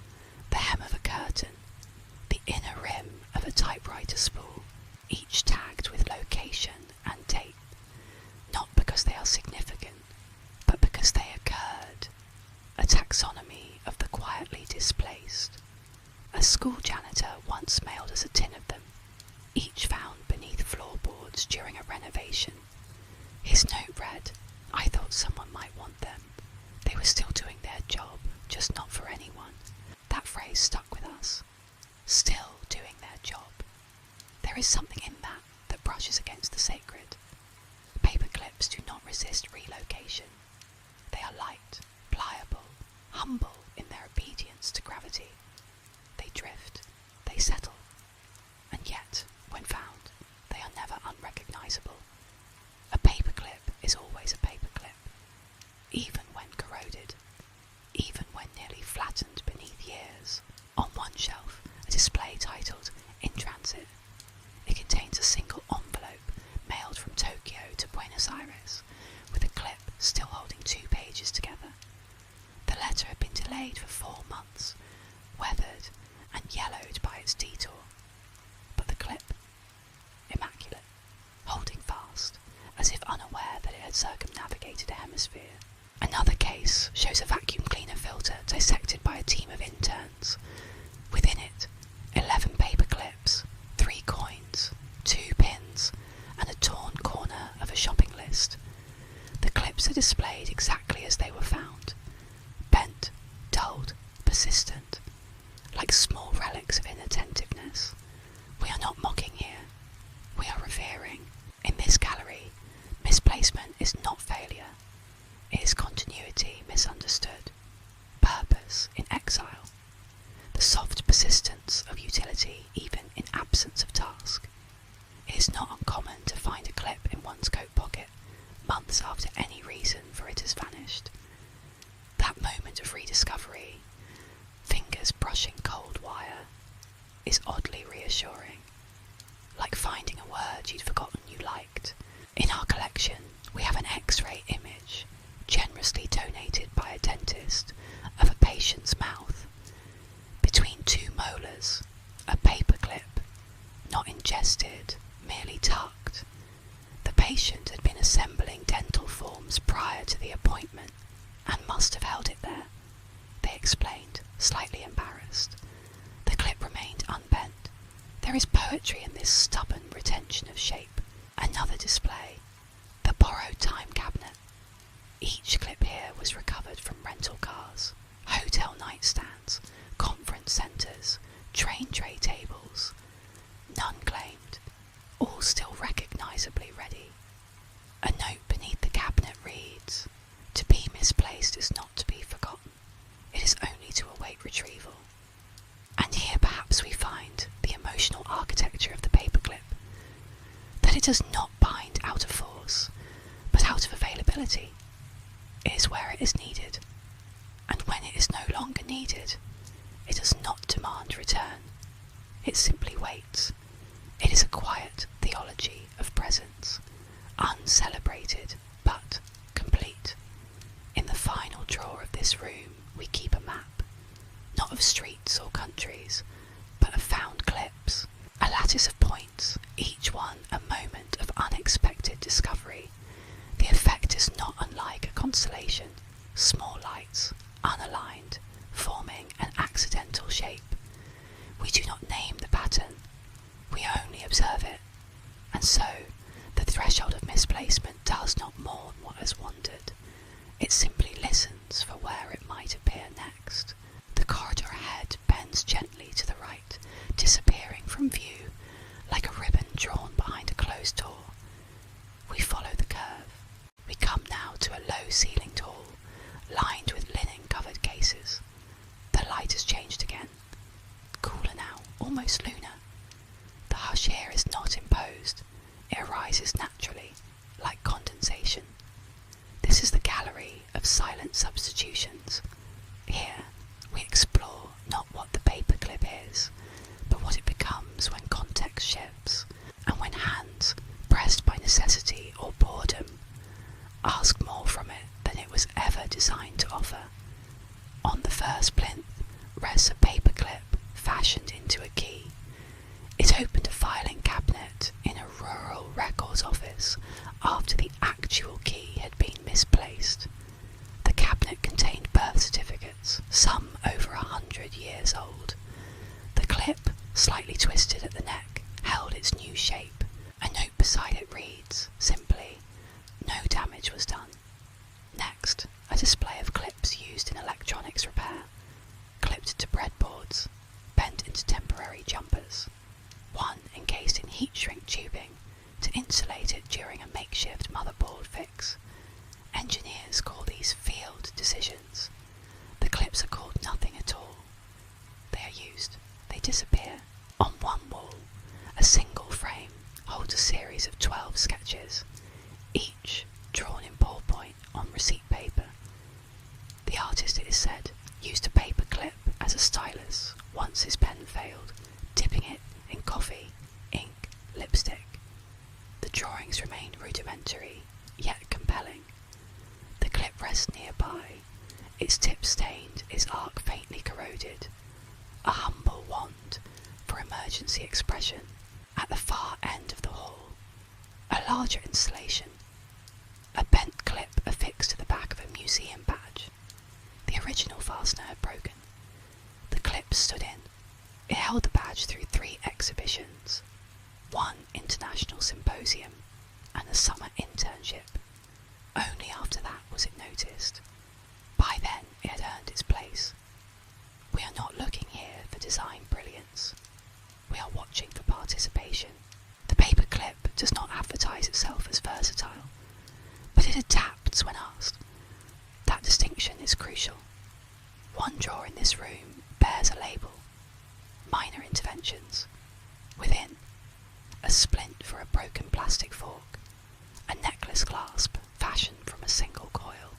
Speaker 1: the hem of a curtain, the inner rim of a typewriter spool, each tagged with location and date, not because they are significant, but because they occurred, a taxonomy of the quietly displaced. A school janitor once mailed us a tin of them, each found beneath floorboards during a renovation. His note read, I thought someone might want them. They were still doing their job, just not for anyone. That phrase stuck with us. Still doing their job. There is something in that brushes against the sacred. Paperclips do not resist relocation. They are light, pliable, humble in their obedience to gravity. They drift, they settle, and yet, when found, they are never unrecognisable. A paperclip is always a paperclip, even when corroded, even when still holding 2 pages together. The letter had been delayed for 4 months, weathered and yellowed by its detour. But the clip, immaculate, holding fast, as if unaware that it had circumnavigated a hemisphere. Another case shows a vacuum cleaner filter dissected by a team of interns. Within it, 11 paper clips, 3 coins, 2 pins, and a torn corner of a shopping list. The clips are displayed exactly as they were found. Bent, dulled, persistent, like small relics of inattentiveness. We are not mocking here. We are revering. In this gallery, misplacement is not failure. It is continuity misunderstood, purpose in exile, the soft persistence of utility even in absence of task. It is not uncommon to find a clip in one's coat pocket months after any reason for it has vanished. That moment of rediscovery, fingers brushing cold wire, is oddly reassuring, like finding a word you'd forgotten you liked. In our collection, we have an X-ray image, generously donated by a dentist, of a patient's mouth. Between 2 molars, a paperclip, not ingested, merely tucked. The patient had been assembling dental forms prior to the appointment, and must have held it there, they explained, slightly embarrassed. The clip remained unbent. There is poetry in this stubborn retention of shape. Another display, the borrowed time cabinet. Each clip here was recovered from rental cars, hotel nightstands, conference centres, train tray tables. None claimed, all still recognisably ready. A note beneath the cabinet reads, "To be misplaced is not to be forgotten. It is only to await retrieval." And here perhaps we find the emotional architecture of the paperclip, that it does not bind out of force, but out of availability. It is where it is needed, and when it is no longer needed, it does not demand return. It simply waits. It is a quiet theology of presence, uncelebrated but complete. In the final drawer of this room we keep a map, not of streets or countries, but of found clips, a lattice of points, each one a moment of unexpected discovery. The effect is not unlike a constellation, small lights, unaligned, forming an accidental shape. We do not name the pattern, we only observe it, and so the threshold of misplacement does not mourn what has wandered. It simply listens for where it might appear next. The corridor ahead bends gently to the right, disappearing from view, like a ribbon drawn behind a closed door. We follow the curve. We come now to a low-ceilinged hall, lined with linen-covered cases. The light has changed again. Cooler now, almost lunar. The hush here is not imposed. It arises naturally, like condensation. This is the gallery of silent substitutions. Here, we explore not what the paperclip is, but what it becomes when context shifts, and when hands, pressed by necessity or boredom, ask more from it than it was ever designed to offer. On the first plinth rests a paperclip fashioned into a key. It opened a filing cabinet in a rural records office after the actual key had been misplaced. The cabinet contained birth certificates, some over 100 years old. The clip, slightly twisted at the neck, held its new shape. A note beside it reads, simply, "No damage was done." Next, a display of clips used in electronics repair, clipped to breadboards, bent into temporary rests nearby, its tip stained, its arc faintly corroded. A humble wand for emergency expression. At the far end of the hall, a larger installation. A bent clip affixed to the back of a museum badge. The original fastener had broken. The clip stood in. It held the badge through 3 exhibitions, 1 international symposium, and a summer internship. Only after that was it noticed. By then it had earned its place. We are not looking here for design brilliance. We are watching for participation. The paperclip does not advertise itself as versatile, but it adapts when asked. That distinction is crucial. One drawer in this room bears a label. Minor interventions. Within, a splint for a broken plastic fork, a necklace clasp fashioned from a single coil,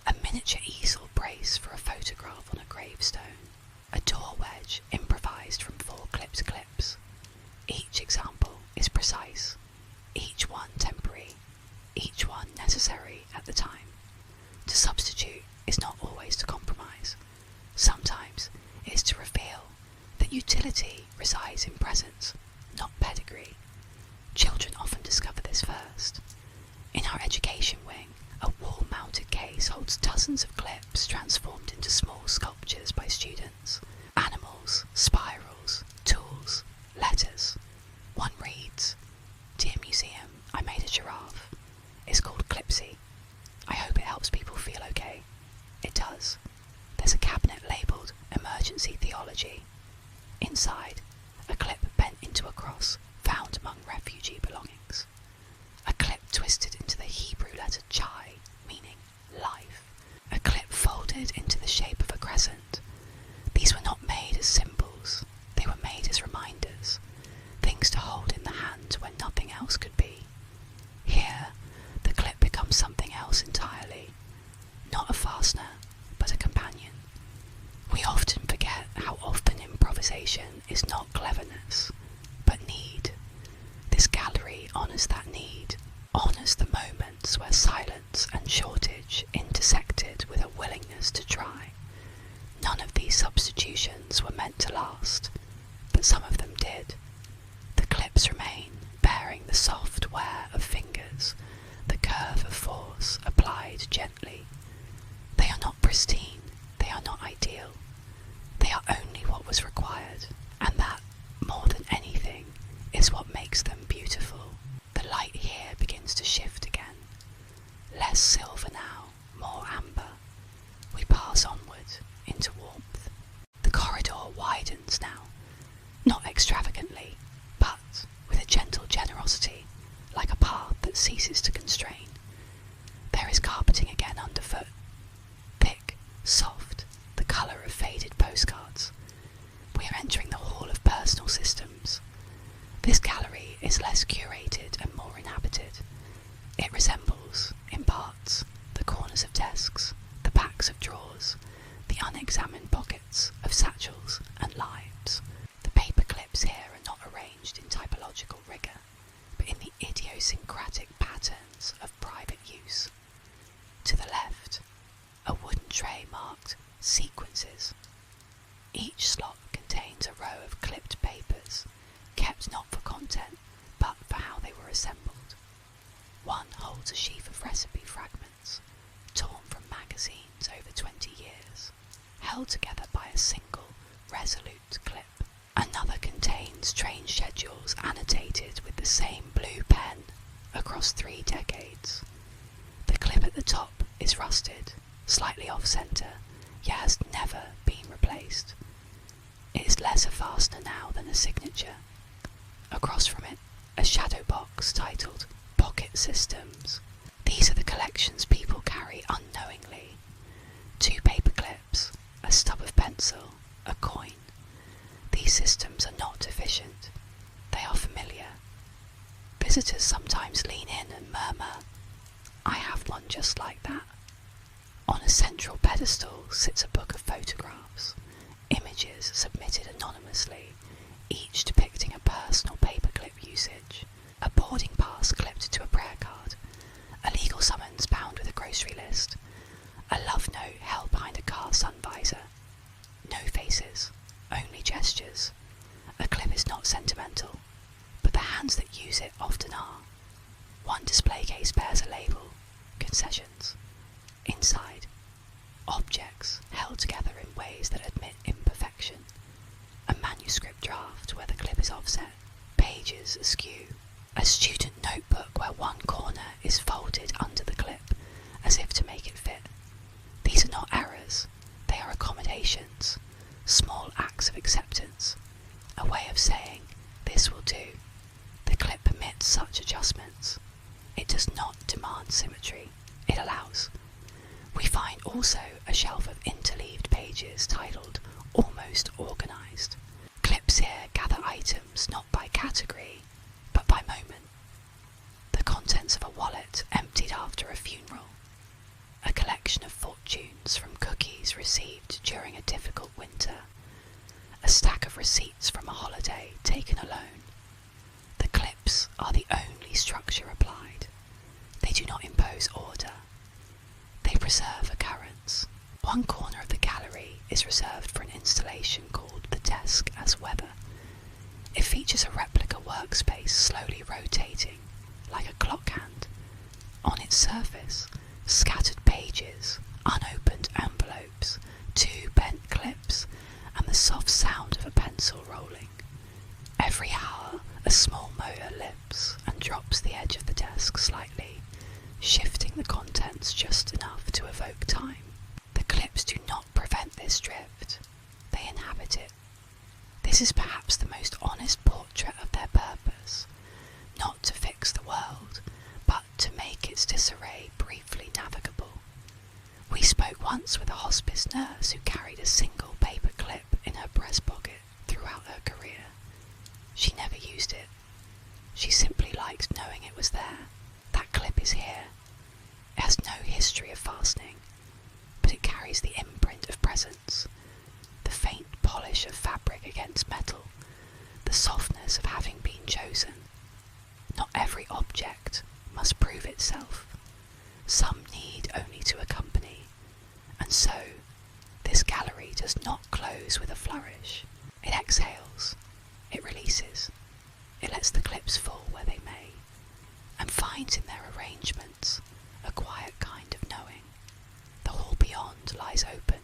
Speaker 1: a miniature easel brace for a photograph on a gravestone, a door wedge improvised from 4 clipped clips. Each example is precise, each one temporary, each one necessary at the time. To substitute is not always to compromise. Sometimes it is to reveal that utility resides in presence, not pedigree. Children often discover this first. In our education wing, a wall-mounted case holds dozens of clips transformed into small sculptures by students. Animals, spirals, tools, letters. One reads, "Dear Museum, I made a giraffe." It's called Clipsy. I hope it helps people feel okay. It does. There's a cabinet labelled Emergency Theology. Inside, a clip bent into a cross found among refugee belongings. A clip twisted into the Hebrew letter Chai, meaning life. A clip folded into the shape of a crescent. These were not made as symbols, they were made as reminders, things to hold in the hand when nothing else could be. Here, the clip becomes something else entirely, not a fastener, but a companion. We often forget how often improvisation is not cleverness, but need. This gallery honours that need, honours the moments where silence and shortage intersected with a willingness to try. None of these substitutions were meant to last, but some of them did. The clips remain, bearing the soft wear of fingers, the curve of force applied gently. They are not pristine, they are not ideal. They are only what was required, and that, more than anything, is what makes them beautiful. The light here begins to shift again. Less silver now, more amber. We pass onward into warmth. The corridor widens now, not extravagantly, but with a gentle generosity, like a path that ceases to constrain. There is carpeting again underfoot, thick, soft, the colour of faded postcards. We are entering the hall of personal systems. This gallery is less curated and more inhabited. It resembles, in parts, the corners of desks, the backs of drawers, the unexamined pockets of satchels and lives. The paper clips here are not arranged in typological rigour, but in the idiosyncratic patterns of private use. To the left, a wooden tray marked Sequences. Each slot contains a row of clipped papers, kept not for content, but for how they were assembled. One holds a sheaf of recipe fragments, torn from magazines over 20 years, held together by a single, resolute clip. Another contains train schedules annotated with the same blue pen across 3 decades. The clip at the top is rusted, slightly off-centre, yet has never been replaced. It is less a fastener now than a signature. Across from it, a shadow box titled Pocket Systems. These are the collections people carry unknowingly. 2 paper clips, a stub of pencil, a coin. These systems are not efficient. They are familiar. Visitors sometimes lean in and murmur, "I have one just like that." On a central pedestal sits a book of photographs, images submitted anonymously, each depicting a personal paperclip usage, a boarding pass clipped to a prayer card, a legal summons bound with a grocery list, Inside, objects held together in ways that admit imperfection. A manuscript draft where the clip is offset, pages askew. A student notebook where one corner is folded under the clip, as if to make it fit. These are not errors, they are accommodations, small acts of acceptance, a way of saying, this will do. The clip permits such adjustments. It does not demand symmetry, it allows. We find also a shelf of interleaved pages titled Almost Organised. Clips here gather items not by category, but by moment. The contents of a wallet emptied after a funeral. A collection of fortunes from cookies received during a difficult winter. A stack of receipts from a holiday taken alone. The clips are the only structure applied. They do not impose order. They preserve occurrence. One corner of the gallery is reserved for an installation called the desk as weather. It features a replica workspace slowly rotating, like a clock hand. On its surface, scattered pages, unopened envelopes, 2 bent clips, and the soft sound of a pencil rolling. Every hour, a small motor lifts and drops the edge of the desk slightly, shifting the contents just enough to evoke time. The clips do not prevent this drift, they inhabit it. This is perhaps the most honest portrait of their purpose, not to fix the world, but to make its disarray briefly navigable. We spoke once with a hospice nurse who carried a single paper clip in her breast pocket throughout her career. She never used it. She simply liked knowing it was there. That clip is here. It has no history of fastening, but it carries the imprint of presence, the faint polish of fabric against metal, the softness of having been chosen. Not every object must prove itself. Some need only to accompany, and so this gallery does not close with a flourish. It exhales, it releases, it lets the clips fall where they may, and finds in their arrangements a quiet kind of knowing. The hall beyond lies open,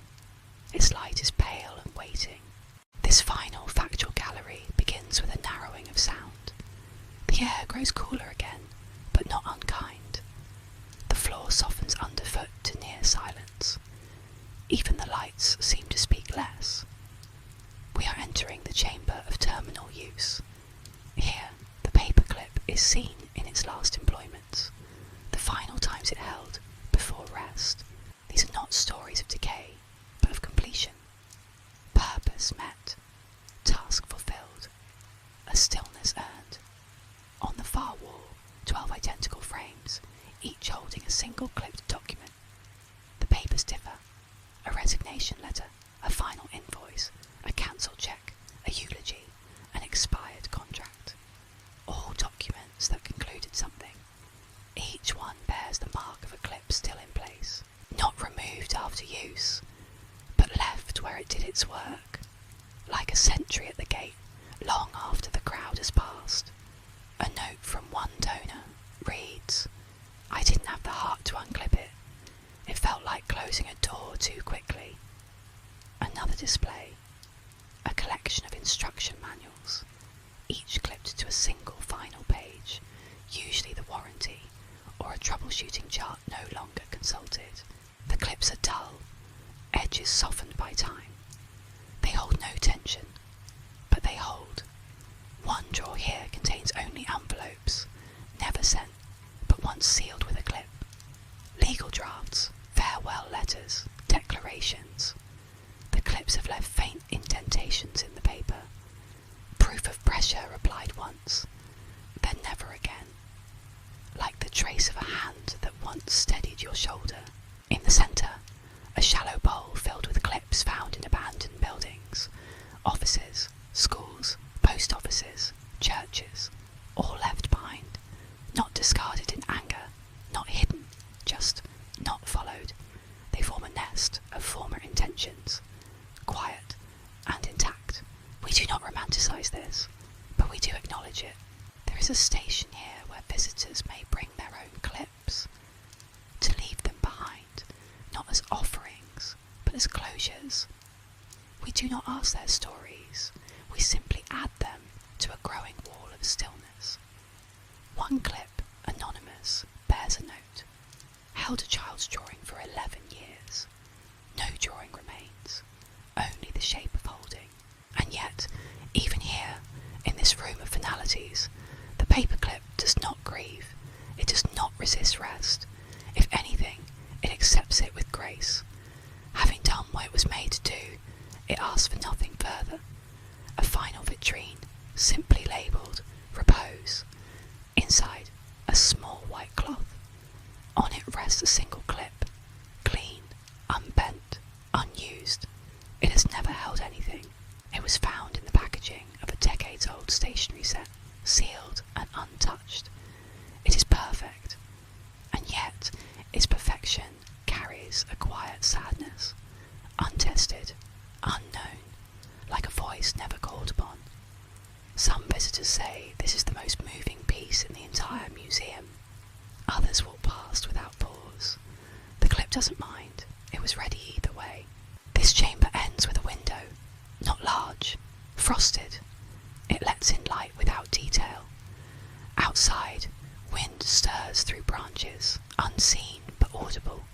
Speaker 1: its light is pale and waiting. This final factual gallery begins with a narrowing of sound. The air grows cooler again, but not unkind. The floor softens underfoot to near silence. Even the lights seem to speak less. We are entering the chamber of terminal use. Here, the paperclip is seen in its last employments, the final times it held before rest. These are not stories of decay, but of completion. Purpose met, task fulfilled, a stillness earned. On the far wall, 12 identical frames, each holding a single clipped document. The papers differ. A resignation letter, a final invoice, a cancelled cheque, a eulogy, an expired contract. All documents that concluded something. Each one bears the mark of a clip still in place, not removed after use, but left where it did its work, like a sentry at the gate, long after the crowd has passed. A note from one donor reads, "I didn't have the heart to unclip it. It felt like closing a door too quickly." Another display, a collection of instruction manuals, each clipped to a single final page, usually the warranty, or a troubleshooting chart no longer consulted. The clips are dull, edges softened by time. They hold no tension, but they hold. One drawer here contains only envelopes, never sent, but once sealed with a clip. Legal drafts, farewell letters, declarations. The clips have left faint indentations in the paper. Proof of pressure applied once, then never again. Like the trace of a hand that once steadied your shoulder. In the centre, a shallow bowl filled with clips found in abandoned buildings, offices, schools, post offices, churches, all left behind, not discarded in anger, not hidden, just not followed. They form a nest of former intentions, quiet and intact. We do not romanticize this, but we do acknowledge it. There is a station here where visitors may bring their own clips. To leave them behind others. We do not ask their stories, we simply add them to a growing wall of stillness. One clip, anonymous, bears a note. Held a child's drawing for 11 years. No drawing remains, only the shape of holding. And yet, even here, in this room of finalities, the paperclip does not grieve. It does not resist rest. If anything, it accepts it with grace. Having done what it was made to do, it asks for nothing further. A final vitrine, simply labelled Repose. Inside, a small white cloth. On it rests a single clip, clean, unbent, unused. It has never held anything. It was found in the packaging of a decades-old stationery set, sealed and untouched. It is perfect, and yet its perfection carries a quiet sadness, untested, unknown, like a voice never called upon. Some visitors say this is the most moving piece in the entire museum. Others walk past without pause. The clip doesn't mind. It was ready either way. This chamber ends with a window, not large, frosted. It lets in light without detail. Outside, wind stirs through branches, unseen but audible.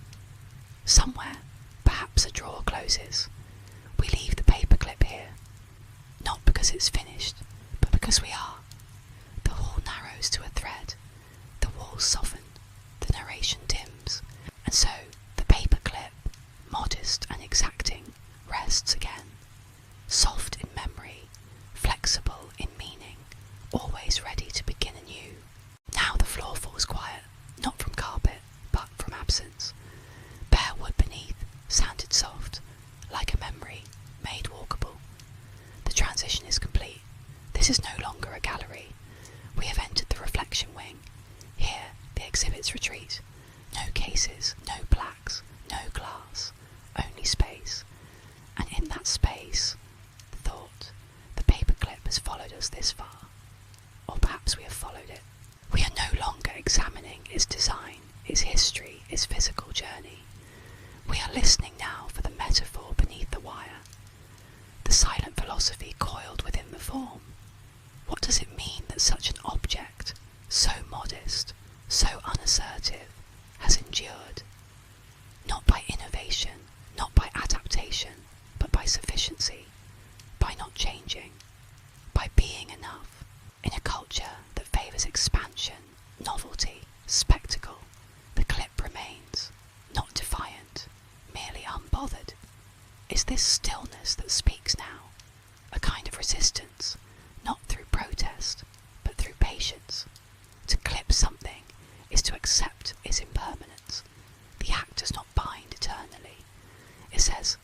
Speaker 1: Somewhere, perhaps a drawer closes. We leave the paperclip here, not because it's finished, but because we are. The hall narrows to a thread, the walls soften, the narration dims, and so the paperclip, modest and exacting, rests again, soft in memory, flexible in meaning, always ready to begin anew. Now the floor falls quiet, not from carpet, but from absence. Bare wood beneath sounded soft, like a memory, made walkable. The transition is complete. This is no longer a gallery. We have entered the reflection wing. Here the exhibits retreat. No cases, no plaques, no glass, only space. And in that space, thought, the paperclip has followed us this far. Or perhaps we have followed it. We are no longer examining its design, its history, its physical journey. We are listening now for the metaphor beneath the wire. The silent philosophy coiled within the form. What does it mean that such an object, so modest, so unassertive, has endured? Not by innovation, not by adaptation, but by sufficiency, by not changing, by being enough. In a culture that favours expansion, novelty, spectacle, the clip remains, not defiant, merely unbothered. Is this stillness that speaks now, a kind of resistance, not through protest, but through patience? To clip something is to accept its impermanence. The act does not bind eternally. It says,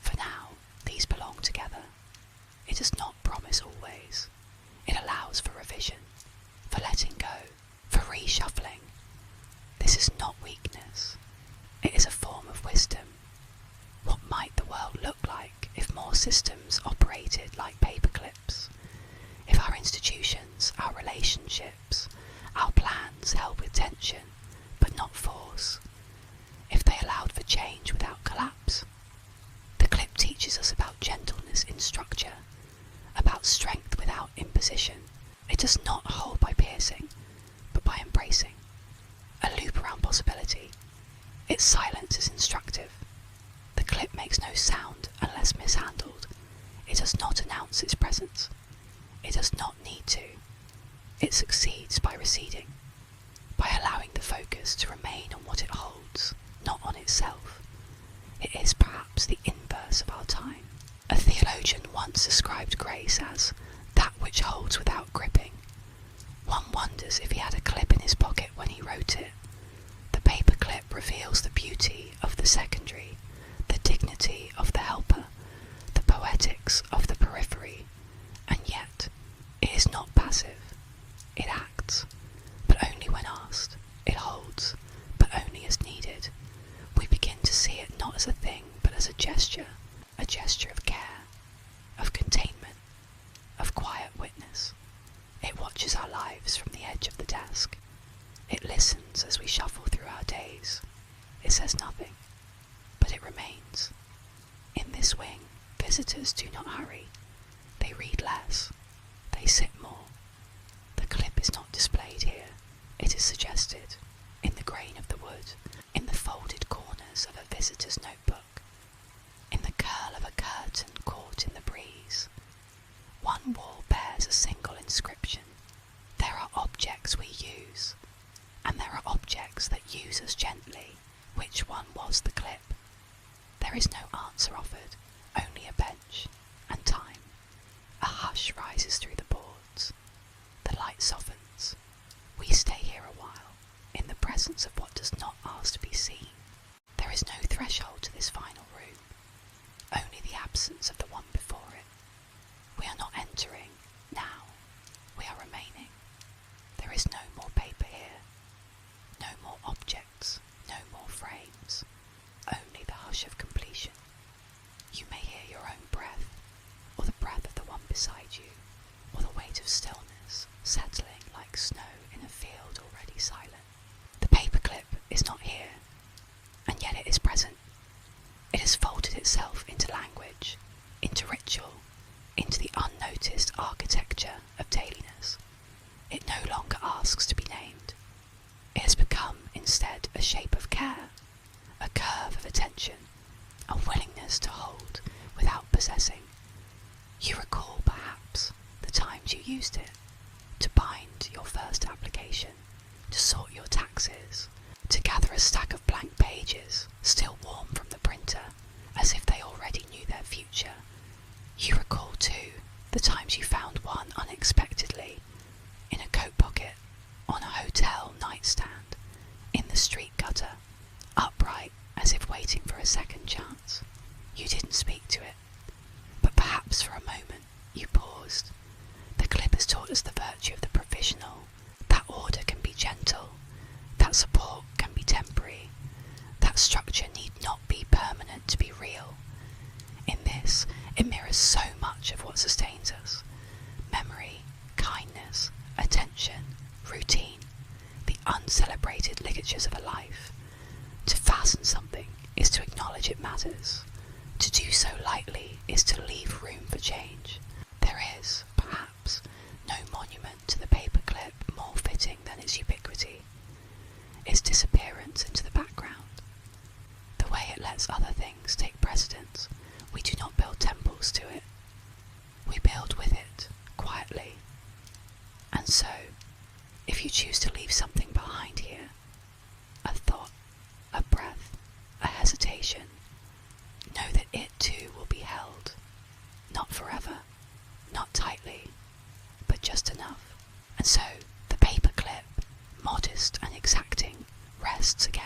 Speaker 1: for now, these belong together. It does not promise always. It allows for revision, for letting go, for reshuffling. This is not weakness. It is a form of wisdom. What might the world look like if more systems operated like paperclips? If our institutions, our relationships, our plans held with tension, but not force? If they allowed for change without collapse? The clip teaches us about gentleness in structure, about strength without imposition. It does not hold by piercing, but by embracing. A loop around possibility. Its silence is instructive. The clip makes no sound unless mishandled. It does not announce its presence. It does not need to. It succeeds by receding, by allowing the focus to remain on what it holds, not on itself. It is perhaps the inverse of our time. A theologian once described grace as that which holds without gripping. One wonders if he had a clip in his pocket when he wrote it. The paperclip reveals the beauty of the secondary, the dignity of the helper, the poetics of the periphery, and yet it is not passive. It acts, but only when asked. It holds, but only as needed. We begin to see it not as a thing, but as a gesture of care, of containment, of quiet witness. It watches our lives from the edge of the desk. It listens as we shuffle through our days. It says nothing, but it remains. In this wing, visitors do not hurry. They read less. They sit more. The clip is not displayed here. It is suggested, in the grain of the wood, in the folded corners of a visitor's notebook, in the curl of a curtain caught in the breeze. One wall bears a single inscription. There are objects we use, and there are objects that use us gently. Which one was the clip? There is no answer offered, only a bench and time. A hush rises through the boards. The light softens. We stay here a while, in the presence of what does not ask to be seen. There is no threshold to this final room, only the absence of the one before it. We are not entering now, we are remaining. There is no more paper here, no more objects, no more frames, only the hush of completion. You may hear your own breath, or the breath of the one beside you, or the weight of stillness settling like snow in a field already silent. The paperclip is not here, and yet it is present. It has folded itself into language, into ritual, into the unnoticed architecture of dailiness. It no longer asks to be named. It has become instead a shape of care, a curve of attention, a willingness to hold without possessing. You recall, perhaps, the times you used it, to bind your first application, to sort your taxes, to gather a stack of blank pages, still warm from the printer, as if they already knew their future. You recall, too, the times you found one unexpectedly, in a coat pocket, on a hotel nightstand, in the street gutter, upright as if waiting for a second chance. You didn't speak to it, but perhaps for a moment you paused. The clip has taught us the virtue of the provisional, that order can be gentle, that support can be temporary, that structure need not be permanent to be real. In this, it mirrors so much of what sustains us: memory, kindness, attention, routine, the uncelebrated ligatures of a life. To fasten something is to acknowledge it matters. To do so lightly is to leave room for change. There is, perhaps, no monument to the paperclip more fitting than its ubiquity, its disappearance into the background. The way it lets other things take precedence. We do not build temples to it. We build with it, quietly. And so, if you choose to leave something behind here, a thought, a breath, a hesitation, know that it too will be held, not forever, not tightly, but just enough. And so, the paperclip, modest and exacting, rests against